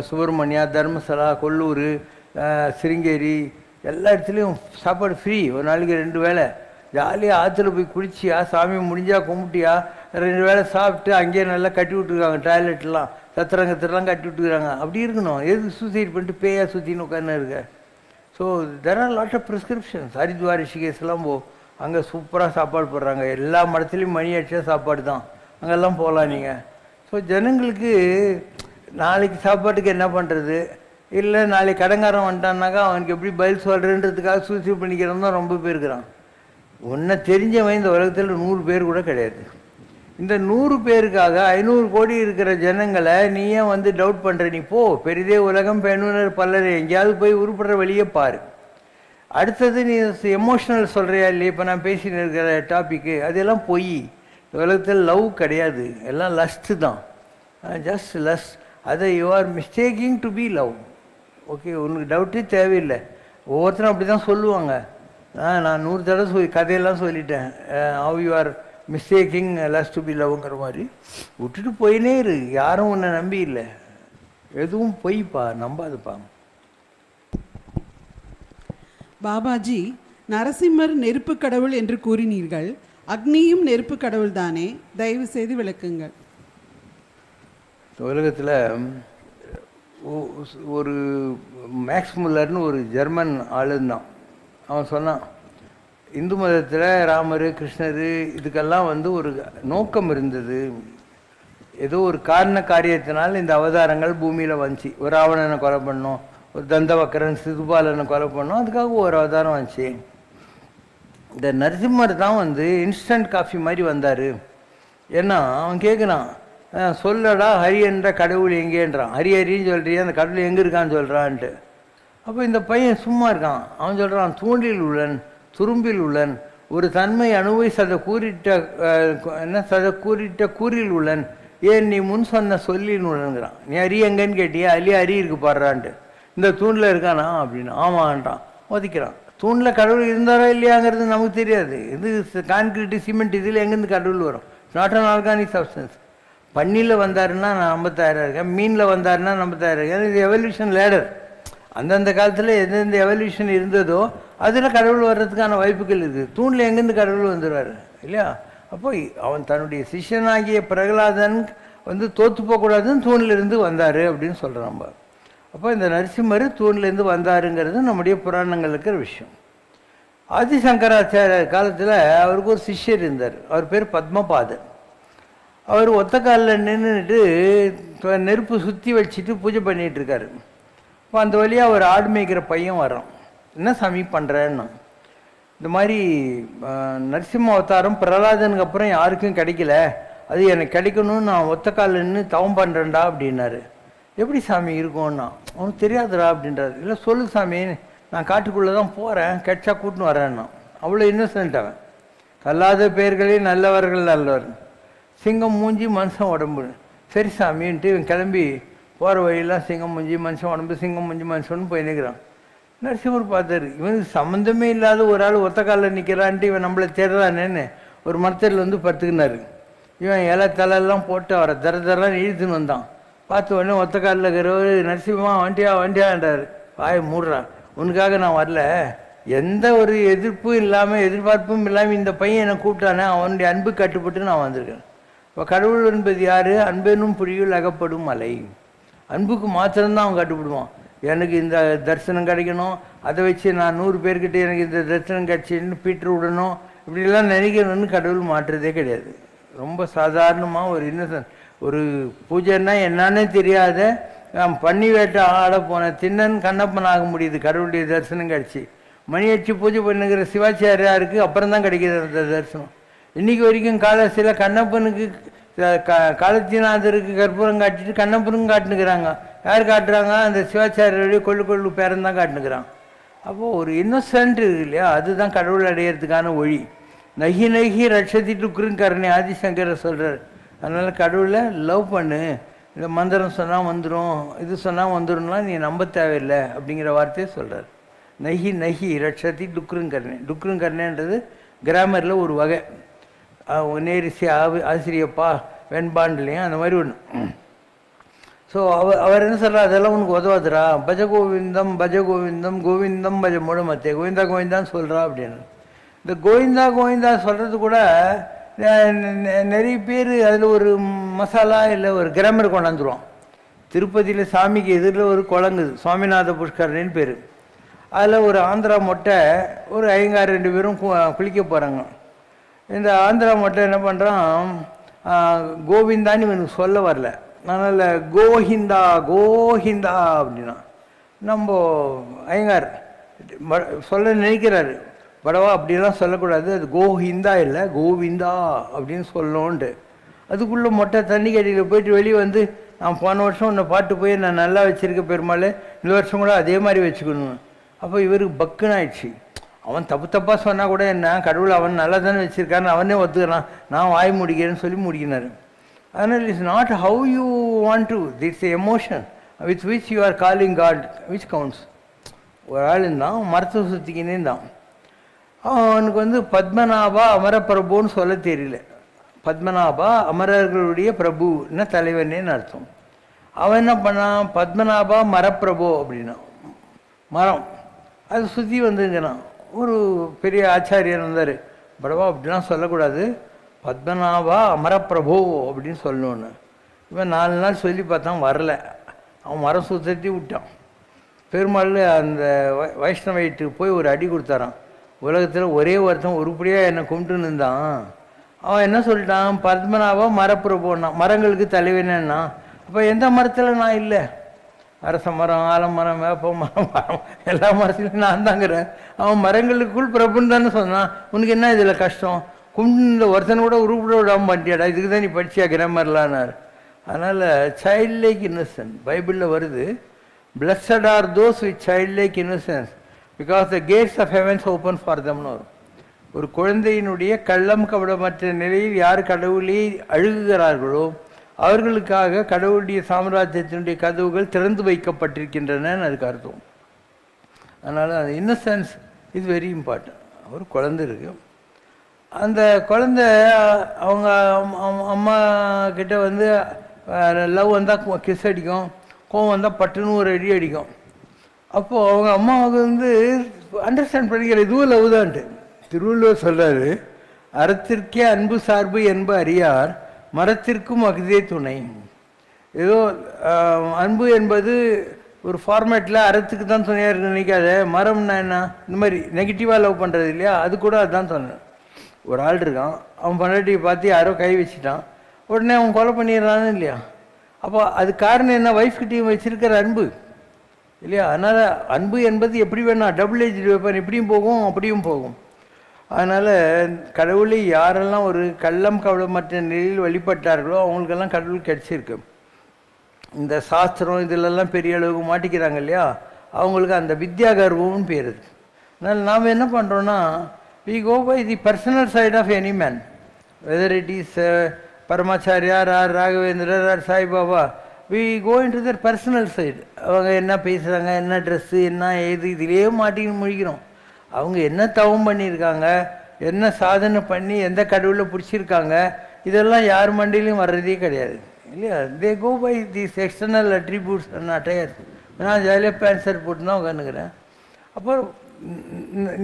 சுப்பிரமணியா, தர்மசலா, கொல்லூர், சிருங்கேரி எல்லா இடத்துலையும் சாப்பாடு ஃப்ரீ. ஒரு நாளைக்கு 2 வேளை ஜாலியாக ஆற்றுல போய் குளிச்சியா, சாமி முடிஞ்சா கும்பிட்டியா, 2 வேளை சாப்பிட்டு அங்கேயே நல்லா கட்டி விட்டுருக்காங்க. டாய்லெட்லாம் சத்திரங்கத்திலாம் கட்டி விட்டுருக்காங்க. அப்படி இருக்கணும். எதுக்கு சூசைட் பண்ணிட்டு பேயா சுற்றின்னு உட்காந்து இருக்க? So there are lot of prescriptions. Haridwar, ரிஷிகேஷ்லாம் அங்கே சூப்பராக சாப்பாடு போடுறாங்க. எல்லா மடத்துலேயும் மணி அடிச்சா சாப்பாடு தான், அங்கெல்லாம் போகலாம் நீங்கள். ஸோ ஜனங்களுக்கு நாளைக்கு சாப்பாட்டுக்கு என்ன பண்ணுறது, இல்லை நாளைக்கு கடங்காரன் வந்துட்டான்னாக்கா அவனுக்கு எப்படி பதில் சொல்கிறேன்றதுக்காக சூசைட் பண்ணிக்கிறவன் தான் ரொம்ப பேர் இருக்கிறான். ஒன்றை தெரிஞ்சவன் இந்த உலகத்தில் 100 பேர் கூட கிடையாது. இந்த 100 பேருக்காக 500 கோடி இருக்கிற ஜனங்களை நீ ஏன் டவுட் பண்ணுற? நீ போ, பெரிதே உலகம் பெண்ணுனர் பலர், எங்கேயாவது போய் உருப்படுற வழியே பாரு. அடுத்தது நீ எமோஷ்னல் சொல்கிறியா இல்லையா? இப்போ நான் பேசின்னு இருக்கிற டாப்பிக்கு அதெல்லாம் பொய். இந்த உலகத்தில் லவ் கிடையாது, எல்லாம் லஸ்ட்டு தான், ஜஸ்ட் லஸ்ட். அதை you are mistaking to be love. Okay, உனக்கு டவுட்டே தேவையில்லை. ஒவ்வொருத்தரும் அப்படி தான் சொல்லுவாங்க. நான் 100 தடவை கதையெல்லாம் சொல்லிட்டேன். How you are mistaking lust to be லவ்ங்கிற மாதிரி விட்டுட்டு போயினே இரு. யாரும் உன்னை நம்பி இல்லை, எதுவும் பொய்ப்பா, நம்பாதுப்பா. பாபாஜி, நரசிம்மர் நெருப்பு கடவுள் என்று கூறினீர்கள். அக்னியும் நெருப்பு கடவுள் தானே? தயவு செய்து விளக்குங்கள். உலகத்தில் ஒரு மேக்ஸ் முல்லர்னு ஒரு ஜெர்மன் ஆளுந்தான். அவன் சொன்னான், இந்து மதத்தில் ராமர், கிருஷ்ணர் இதுக்கெல்லாம் ஒரு நோக்கம் இருந்தது. ஏதோ ஒரு காரண காரியத்தினால் இந்த அவதாரங்கள் பூமியில் வந்துச்சு. ஒரு ராவணனை கொலை பண்ணோம், ஒரு தந்தவக்கரன் சிதுபாலனை கொலை பண்ணோம், அதுக்காக ஒரு அவதாரம் வந்துச்சு. இந்த நரசிம்மர் தான் இன்ஸ்டன்ட் காஃபி மாதிரி வந்தார். ஏன்னா அவன் கேட்குறான், சொல்லடா ஹரி என்ற கடவுள் எங்கேன்றான். ஹரி ஹரின்னு சொல்கிறியா, அந்த கடவுள் எங்கே இருக்கான்னு சொல்கிறான்ட்டு. அப்போ இந்த பையன் சும்மா இருக்கான். அவன் சொல்கிறான், தூண்டில் உள்ளன், துரும்பில் உள்ளன், ஒரு தன்மை அணுவை சத கூறிட்ட கூறில் உள்ளன், ஏன் நீ முன் சொன்ன சொல்லின்னு உள்ளங்கிறான். நீ ஹரி எங்கன்னு கேட்டியா, அலி ஹரி இருக்கு பாடுறான்ட்டு. இந்த தூணில் இருக்கானா அப்படின்னு. ஆமான்றான், ஒதுக்கிறான். தூணில் கடவுள் இருந்தாரா இல்லையாங்கிறது நமக்கு தெரியாது. இது கான்கிரீட்டு சிமெண்ட், இதில் எங்கேருந்து கடவுள் வரும்? Not an organic substance. பன்னியில் வந்தாருன்னா நான் நம்ப தயாராக இருக்கேன், மீனில் வந்தாருன்னா நம்ப தயாராக இருக்கேன். இது எவல்யூஷன் லேடர். அந்தந்த காலத்தில் எந்தெந்த எவல்யூஷன் இருந்ததோ அதில் கடவுள் வர்றதுக்கான வாய்ப்புகள் இருக்குது. தூணில் எங்கேருந்து கடவுள் வந்துடுவார் இல்லையா? அப்போ அவன் தன்னுடைய சிஷ்யனாகிய பிரகலாதன் தோற்று போகக்கூடாதுன்னு தூணிலிருந்து வந்தார் அப்படின்னு சொல்கிறான் நம்ம. அப்போ இந்த நரசிம்மர் தூணிலேருந்து வந்தாருங்கிறது நம்முடைய புராணங்கள் இருக்கிற விஷயம். ஆதிசங்கராச்சாரிய காலத்தில் அவருக்கு ஒரு சிஷ்யர் இருந்தார். அவர் பேர் பத்மபாதர். அவர் ஒத்த காலில் நின்றுட்டு நெருப்பு சுற்றி வச்சுட்டு பூஜை பண்ணிகிட்டு இருக்காரு. இப்போ அந்த வழியாக அவர் ஆடு மேய்க்கிற பையன் வரான். என்ன சாமி பண்ணுறேன்னா, இந்த மாதிரி நரசிம்ம அவதாரம் பிரகலாதனுக்கு அப்புறம் யாருக்கும் கிடைக்கல, அது எனக்கு கிடைக்கணும்னு நான் ஒத்த காலில் நின்று தவம் பண்ணுறேன்டா அப்படின்னாரு. எப்படி சாமி இருக்கும்னா, அவனுக்கு தெரியாதுடா அப்படின்றாரு. இல்லை சொல்லு சாமி, நான் காட்டுக்குள்ளே தான் போகிறேன், கிடைச்சா கூட்டின்னு வரேன்னா. அவ்வளோ இன்னசென்ட் அவன். கல்லாத பேர்களே நல்லவர்கள் நல்லவர், சிங்கம் மூஞ்சி மனுஷன் உடம்பு. சரி சாமின்ட்டு இவன் கிளம்பி போகிற வழியெல்லாம் சிங்கம் மூஞ்சி மனுஷன் உடம்பு, சிங்கம் மூஞ்சி மனுஷன்னு போய் நிற்கிறான். நரசிம்மர் பார்த்தாரு, இவனுக்கு சம்மந்தமே இல்லாத ஒரு ஆள் ஒத்த காலில் நிற்கிறான்ட்டு இவன் நம்மளை தேடுறானேன்னு ஒரு மரத்தில் படுத்துக்கினாரு. இவன் இலை தலையெல்லாம் போட்டு அவரை தரன்னு இழுத்துன்னு வந்தான். பார்த்த உடனே ஒத்த காலில் இருக்கிறவர், நரசிம்மா வண்டியான்றார். வாயை மூடுறான், உனக்காக நான் வரல, எந்த ஒரு எதிர்ப்பும் இல்லாமல் எதிர்பார்ப்பும் இல்லாமல் இந்த பையன் என்னை கூப்பிட்டானே, அவனுடைய அன்பு கட்டுப்பட்டு நான் வந்திருக்கேன். இப்போ கடவுள் என்பது யார்? அன்பெனும் புரியுள் அகப்படும் மலை. அன்புக்கு மாத்திரம்தான் அவன் கட்டுப்படுவான். எனக்கு இந்த தரிசனம் கிடைக்கணும், அதை வச்சு நான் 100 பேர்கிட்ட எனக்கு இந்த தரிசனம் கிடைச்சின்னு பீட்டர் விடணும், இப்படிலாம் நினைக்கணும்னு கடவுள் மாற்றுறதே கிடையாது. ரொம்ப சாதாரணமாக ஒரு இன்னசென்ட், ஒரு பூஜைன்னா என்னன்னே தெரியாத பண்ணி வேட்டை ஆட போன திண்ணன் கண்ணப்பன் ஆக முடியுது கடவுளுடைய தரிசனம் கிடச்சி. மணி அடிச்சு பூஜை பண்ணுங்கிற சிவாச்சாரியாருக்கு அப்புறம் தான் கிடைக்கிது அந்த தரிசனம். இன்றைக்கி வரைக்கும் சில கண்ணப்பனுக்கு காலத்திநாதருக்கு கற்பூரம் காட்டிட்டு கண்ணப்பனுக்கும் காட்டுனுக்கிறாங்க. யார் காட்டுறாங்க? அந்த சிவாச்சாரியருடைய கொள்ளு பேரன் தான் காட்டுனுக்கிறான். அப்போது ஒரு இன்னசென்ட் இருக்கு இல்லையா, அதுதான் கடவுள் அடையிறதுக்கான வழி. நகி நகி ரட்சத்திட்டுக்குறும் கருணை ஆதிசங்கரை சொல்கிறார். அதனால் கடவுளை லவ் பண்ணு, இந்த மந்திரம் சொன்னால் வந்துடும், இது சொன்னால் வந்துடும்லாம் நீ நம்ப தேவையில்லை அப்படிங்கிற வார்த்தையை சொல்கிறார். நகி நகி ரட்சத்தி டுக்ருங்கர்ணே. டுக்ருங்கர்ணேன்றது கிராமரில் ஒரு வகை. நேரிசி ஆசிரியப்பா வெண்பான்லையும் அந்த மாதிரி ஒன்று. ஸோ அவர் என்ன சொல்கிறார், அதெல்லாம் உனக்கு உதவாதுரா, பஜ கோவிந்தம் பஜ கோவிந்தம் கோவிந்தம் பஜ முடமத்தே, கோவிந்தா கோவிந்தான்னு சொல்கிறா அப்படின்னு. இந்த கோவிந்தா கோவிந்தா சொல்கிறது கூட நிறைய பேர் அதில் ஒரு மசாலா இல்லை ஒரு கிராமர் கொண்டாந்துருவான். திருப்பதியில் சாமிக்கு எதிரில் ஒரு குளங்குது, சுவாமிநாத புஷ்கரணின்னு பேர். அதில் ஒரு ஆந்திரா மொட்டை ஒரு ஐயங்கார் 2 பேரும் குளிக்க போகிறாங்க. இந்த ஆந்திரா மொட்டை என்ன பண்ணுறான், கோவிந்தான்னு இவனுக்கு சொல்ல வரல, அதனால் கோஹிந்தா கோஹிந்தா அப்படின்னா. நம்ம ஐயங்கார் சொல்ல நினைக்கிறாரு, படவா அப்படிலாம் சொல்லக்கூடாது, அது கோஹிந்தா இல்லை கோவிந்தா அப்படின்னு சொல்லணுன்ட்டு. அதுக்குள்ளே மொட்டை தண்ணி கடியில் போயிட்டு வெளியே வந்து, நான் போன வருஷம் உன்னை பாட்டு போய் நான் நல்லா வச்சுருக்க பெருமாள், இந்த வருஷம் கூட அதே மாதிரி வச்சுக்கணும். அப்போ இவருக்கு பக்குன்னு ஆயிடுச்சு. அவன் தப்பாக சொன்னால் கூட என்ன, கடவுள் அவன் நல்லா தானே வச்சுருக்கான்னு அவனே ஒத்துக்கிறான், நான் வாய் முடிக்கிறேன்னு சொல்லி முடிக்கினார். அதனால் it's not how you want to, it's emotion with which you are calling God which counts. ஒரு ஆள் இருந்தான், மரத்தை சுற்றிக்கினே இருந்தான். அவனுக்கு வந்து பத்மநாபா அமரப்பிரபுன்னு சொல்ல தெரியல. பத்மநாபா அமரர்களுடைய பிரபுன்னா தலைவனேன்னு அர்த்தம். அவன் என்ன பண்ணான், பத்மநாபா மரப்பிரபு அப்படின்னா மரம், அது சுற்றி வந்துங்கிறான். ஒரு பெரிய ஆச்சாரியர் வந்தார், படவா அப்படிலாம் சொல்லக்கூடாது, பத்மநாபா அமரப்பிரபு அப்படின்னு சொல்லணுன்னு. இவன் 4 நாள் சொல்லி பார்த்தான், வரல. அவன் மரம் சுற்றி விட்டான். பெருமாள் அந்த வைஷ்ணவத்துக்கு போய் ஒரு அடி கொடுத்தாரான். உலகத்தில் ஒரே ஒருத்தன் உருப்படியாக என்னை கும்பிட்டுன்னு இருந்தான். அவன் என்ன சொல்லிட்டான், பத்மநாபா மரப்பிரபுன்னா, மரங்களுக்கு தலைவனேன்னா. அப்போ எந்த மரத்தில் நான் இல்லை, அரச மரம் ஆலமரம் வேப்ப மரம் மரம் எல்லா மரத்துலையும் நான் தாங்கிறேன். அவன் மரங்களுக்குள் பிரபுன்னு தானே சொன்னான். உனக்கு என்ன இதில் கஷ்டம், கும்பிட்டு ஒருத்தனை கூட உருப்பிட விடாமல் பண்ணிட்டியாடா, இதுக்கு தான் நீ படிச்சியா கிராமர்லான்னார். அதனால் சைல்ட் லைக் இன்னசென்ட் பைபிளில் வருது, blessed are those with child like innocence because the gates of heavens open for தம்னு வரும். ஒரு குழந்தையினுடைய கள்ளம் கபடமற்ற நிலையில் யார் கடவுளை அழுகுகிறார்களோ அவர்களுக்காக கடவுளுடைய சாம்ராஜ்யத்தினுடைய கதவுகள் திறந்து வைக்கப்பட்டிருக்கின்றன அதுக்கு அர்த்தம். அதனால் அந்த இன்னசென்ஸ் இஸ் வெரி இம்பார்ட்டன்ட். ஒரு குழந்தை இருக்கு, அந்த குழந்தை அவங்க அம்மா கிட்ட வந்து லவ் வந்தால் கிஸ் அடிக்கும், கோவம் வந்தால் பட்டுன்னு ஒரு அடி அடிக்கும். அப்போது அவங்க அம்மாவுக்கு வந்து அண்டர்ஸ்டாண்ட் பண்ணிக்கிற இதுவும் லவ் தான்ட்டு. திருவள்ளுவர் சொல்கிறாரு, அறத்திற்கே அன்பு சார்பு என்ப அறியார் மரத்திற்கும் அகுதே துணை. ஏதோ அன்பு என்பது ஒரு ஃபார்மேட்டில் அறத்துக்கு தான் துணையாக இருக்கு நினைக்காத, மரம்னா என்ன இந்த மாதிரி நெகட்டிவாக லவ் பண்ணுறது இல்லையா, அது கூட அதுதான் சொன்னேன். ஒரு ஆள் இருக்கான், அவன் பொண்டாட்டியை பார்த்து யாரோ கை வச்சுட்டான், உடனே அவன் கொலை பண்ணிடுறான்னு இல்லையா. அப்போ அது காரணம் என்ன, ஒய்ஃப்கிட்டையும் வச்சிருக்கிற அன்பு இல்லையா. அதனால் அன்பு என்பது எப்படி வேணா டபுள் ஏஜ் வெப்பன், இப்படியும் போகும் அப்படியும் போகும். அதனால் கடவுளை யாரெல்லாம் ஒரு கள்ளம் கவலைமற்ற நிலையில் வழிபட்டார்களோ அவங்களுக்கெல்லாம் கடவுள் கிடச்சிருக்கு. இந்த சாஸ்திரம் இதிலெல்லாம் பெரிய அளவுக்கு மாட்டிக்கிறாங்க இல்லையா, அவங்களுக்கு அந்த வித்யா கர்வம்னு பேர் இருக்குது. அதனால் நாம் என்ன பண்ணுறோன்னா, we go by the personal side of any man, whether it is பரமாச்சாரியார் R Raghavendrar R Saibaba, we go into their personal side. அவங்க என்ன பேசுகிறாங்க, என்ன ட்ரெஸ்ஸு, என்ன ஏது, இதிலே மாட்டின்னு முழிக்கிறோம். அவங்க என்ன தவம் பண்ணியிருக்காங்க, என்ன சாதனை பண்ணி எந்த கடவுளை பிடிச்சிருக்காங்க, இதெல்லாம் யார் மண்டிலையும் வர்றதே கிடையாது இல்லையா. They go by these external attributes and attires. நான் ஜாலியாக பேண்ட் ஷர்ட் போட்டு தான் உட்காந்துக்கிறேன். அப்புறம்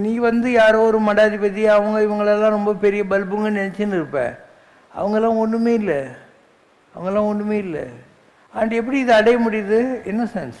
நீ வந்து யாரோ ஒரு மடாதிபதி அவங்க இவங்களெல்லாம் ரொம்ப பெரிய பல்புங்கன்னு நினச்சின்னு இருப்பேன். அவங்கெல்லாம் ஒன்றுமே இல்லை, அவங்கெல்லாம் ஒன்றுமே இல்லை. அண்ட் எப்படி இது அடைய முடியுது, இன்னசென்ஸ்.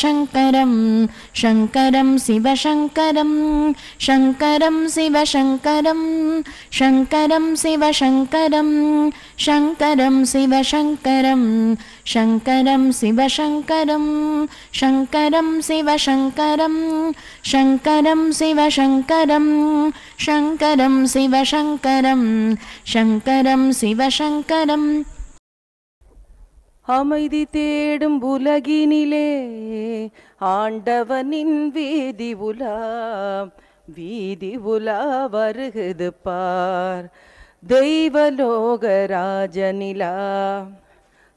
शिवशङ्करं शङ्करं शिवशङ्करं शङ्करं शिवशङ्करं शङ्करं शिवशङ्करं शङ्करं शिवशङ्करं शङ्करं शिवशङ्करं शङ्करं शिवशङ्करं शङ्करं शिवशङ्करं शङ्करं शिवशङ्करं शङ्करं शिवशङ्करं அமைதி தேடும் உலகினிலே ஆண்டவனின் வீதி உலா வருகுது பார் தெய்வலோக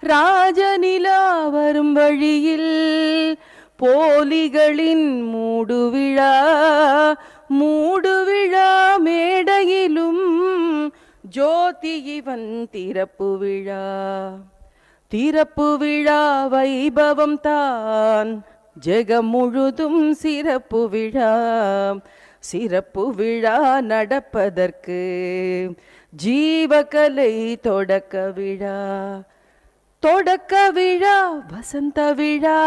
ராஜனிலா வரும் வழியில் போலிகளின் மூடுவிழா மேடையிலும் ஜோதி இவன் திறப்பு விழா வைபவம் தான் ஜெகம் முழுதும் சிறப்பு விழா நடப்பதற்கு ஜீவகலை தொடக்க விழா வசந்த விழா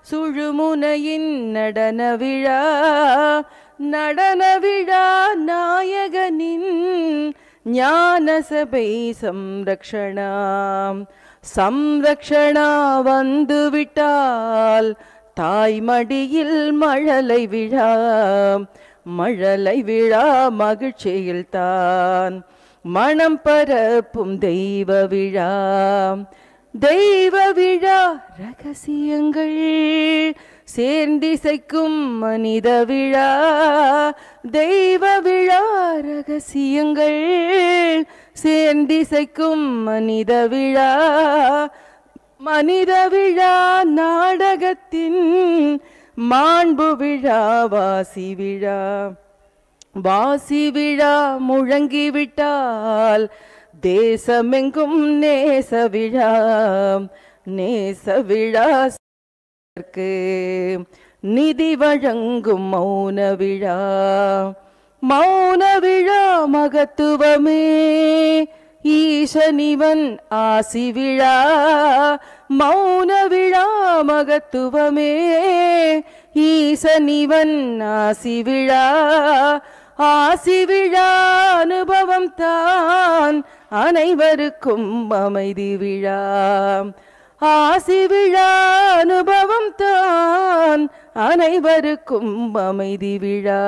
சுழுமுனையின் நடன விழா நாயகனின் ஞான சபை சம்ரக்ஷணா வந்துவிட்டால் தாய்மடியில் மழலை விழா மகிழ்ச்சியில் தான் மனம் பரப்பும் தெய்வ விழா ரகசியங்கள் சேர்ந்திசைக்கும் மனித விழா தெய்வ விழா ரகசியங்கள் சேர்ந்திசைக்கும் மனித விழா நாடகத்தின் மாண்பு விழா வாசி விழா முழங்கிவிட்டால் தேசமெங்கும் நேச விழா நிதி வழங்கும் மௌன விழா மகத்துவமே ஈசனிவன் ஆசி விழா மௌன விழா மகத்துவமே ஈசனிவன் ஆசி விழா அனுபவம் தான் அனைவருக்கும் அமைதி விழா ஆசி விழா அனுபவம் தான் அனைவருக்கும் அமைதி விழா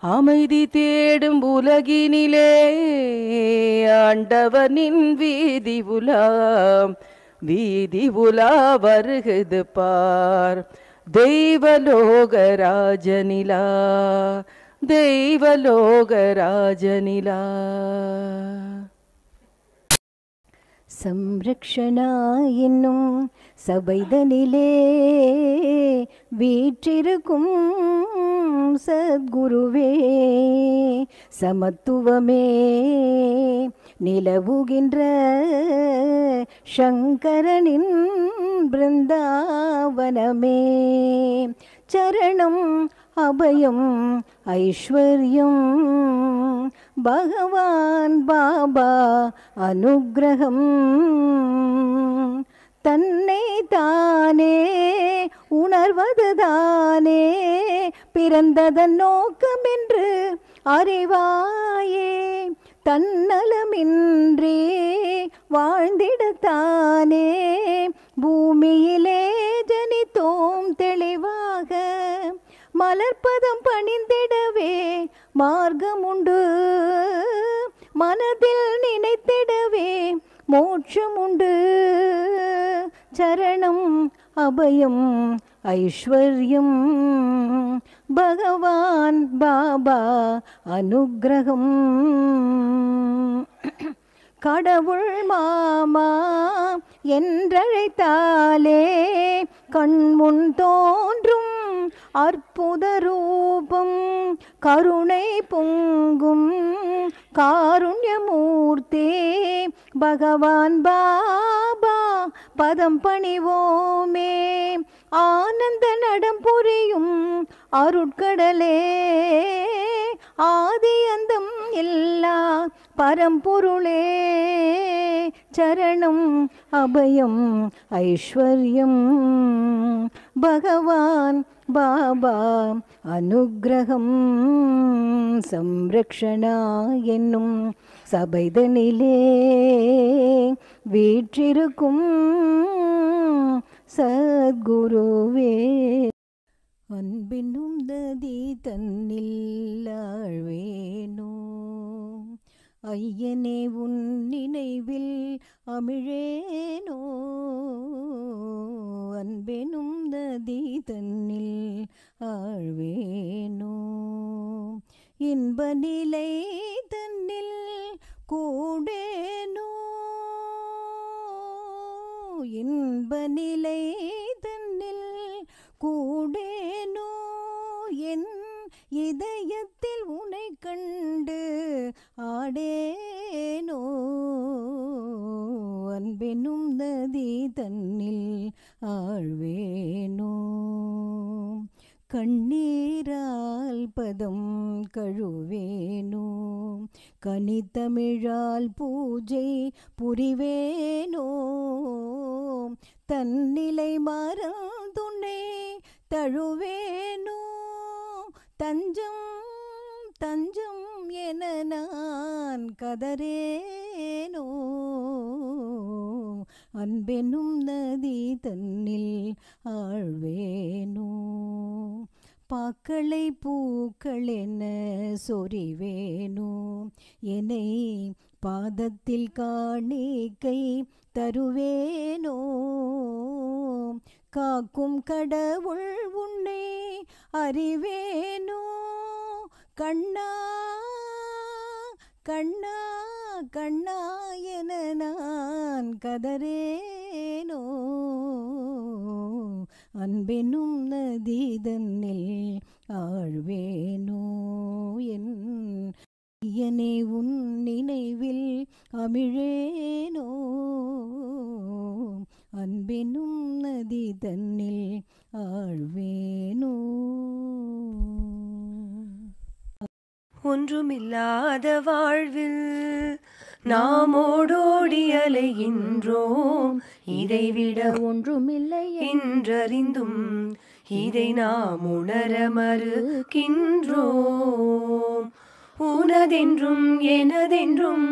அமைதி தேடும் உலகினிலே ஆண்டவனின் வீதி உலா வருகுது பார் தெய்வலோக ராஜனிலா சம்ரக்ஷணா என்னும் சபைதனிலே வீற்றிருக்கும் சத்குருவே சமத்துவமே நிலவுகின்ற சங்கரனின் பிருந்தாவனமே சரணம் அபயம் ஐஸ்வர்யம் பகவான் பாபா அனுக்கிரகம் தன்னை தானே உணர்வதுதானே பிறந்ததன் நோக்கம் என்று அறிவாயே தன்னலமின்றி வாழ்ந்திடத்தானே பூமியிலே ஜனித்தோம் தெளிவாக மலர்பதம் பணிந்திடவே மார்க்கமுண்டு மனதில் நினைத்திடவே மோட்சமுண்டு சரணம் அபயம் ஐஸ்வர்யம் பகவான் பாபா அனுக்கிரகம் கடவுள் மாமா என்றழைத்தாலே கண்முன் தோன்றும் அற்புத ரூபம் கருணை பொங்கும் காருண்யமூர்த்தி பகவான் பாபா பதம் பணிவோமே ஆனந்த நடம் புரியும் அருட்கடலே ஆதி அந்தம் இல்லா பரம்பொருளே சரணம் அபயம் ஐஸ்வர்யம் பகவான் பாபா அனுக்கிரகம் சம்ரக்ஷணா என்னும் சபைதனிலே வீற்றிருக்கும் சத்குருவே. அன்பென்னும் நதி தன்னில் ஆழ்வேனோ ஐயனே உன் நினைவில் அமிழேனோ. அன்பெனும் நதி தன்னில் ஆழ்வேனோ இன்ப நிலை தன்னில் கூடேனோ. இன்ப நிலை தன்னில் கூடேனோ என் இதயத்தில் உனை கண்டு ஆடேனோ. அன்பெனும் நதி தன்னில் ஆழ்வேனோ கண்ணீரால் பதம் கழுவேனோ கனித்தமிழால் பூஜை புரிவேனோ. தன்னிலை மறந்துன்னை தழுவேனோ தஞ்சம் தஞ்சம் என நான் கதறேனோ. அன்பெனும் நதி தன்னில் ஆழ்வேனோ பாக்களை பூக்கள் என சொறிவேனோ. என்னை பாதத்தில் காணிக்கை தருவேனோ. காக்கும் கடவுள் உன்னை அறிவேனோ. கண்ணா கண்ணா கண்ணா என நான் கதறேனோ. அன்பெனும் நதி தன்னில் ஆழ்வேனோ என் ஐயனே உன் நினைவில் அமிழேனோ. அன்பெனும் நதி தன்னில் ஆழ்வேனோ. ஒன்றுமில்லாத வாழ்வில் நாம் ஓடோடி அலைகின்றோம். இதைவிட ஒன்றுமில்லை என்றறிந்தும் இதை நாம் உணர மறுக்கின்றோம். உனதென்றும் எனதென்றும்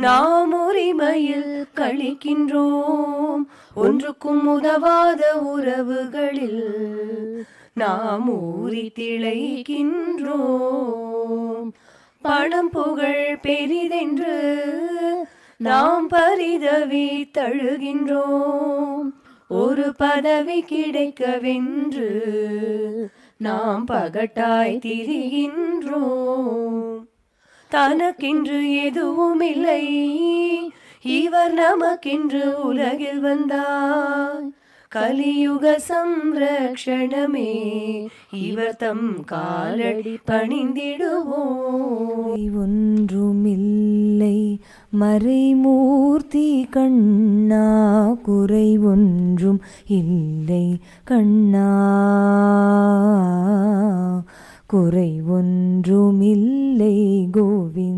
நாம் உரிமையில் கழிக்கின்றோம். ஒன்றுக்கும் உதவாத உறவுகளில் நாம் ஊறி திளைக்கின்றோம். பணம் புகழ் பெரிதென்று நாம் பரிதவி தழுகின்றோம். ஒரு பதவி கிடைக்கவென்று நாம் பகட்டாய் திரிகின்றோம். தனக்கென்று எதுவும் இல்லை, இவர் நமக்கென்று உலகில் வந்தார். கலியுக சம்ரக்ஷணமே இவர் தம் காலடி பணிந்திடுவோம். ஒன்றுமில்லை மறைமூர்த்தி கண்ணா, குறை ஒன்றும் இல்லை கண்ணா, குறை ஒன்றுமில்லை கோவிந்தா.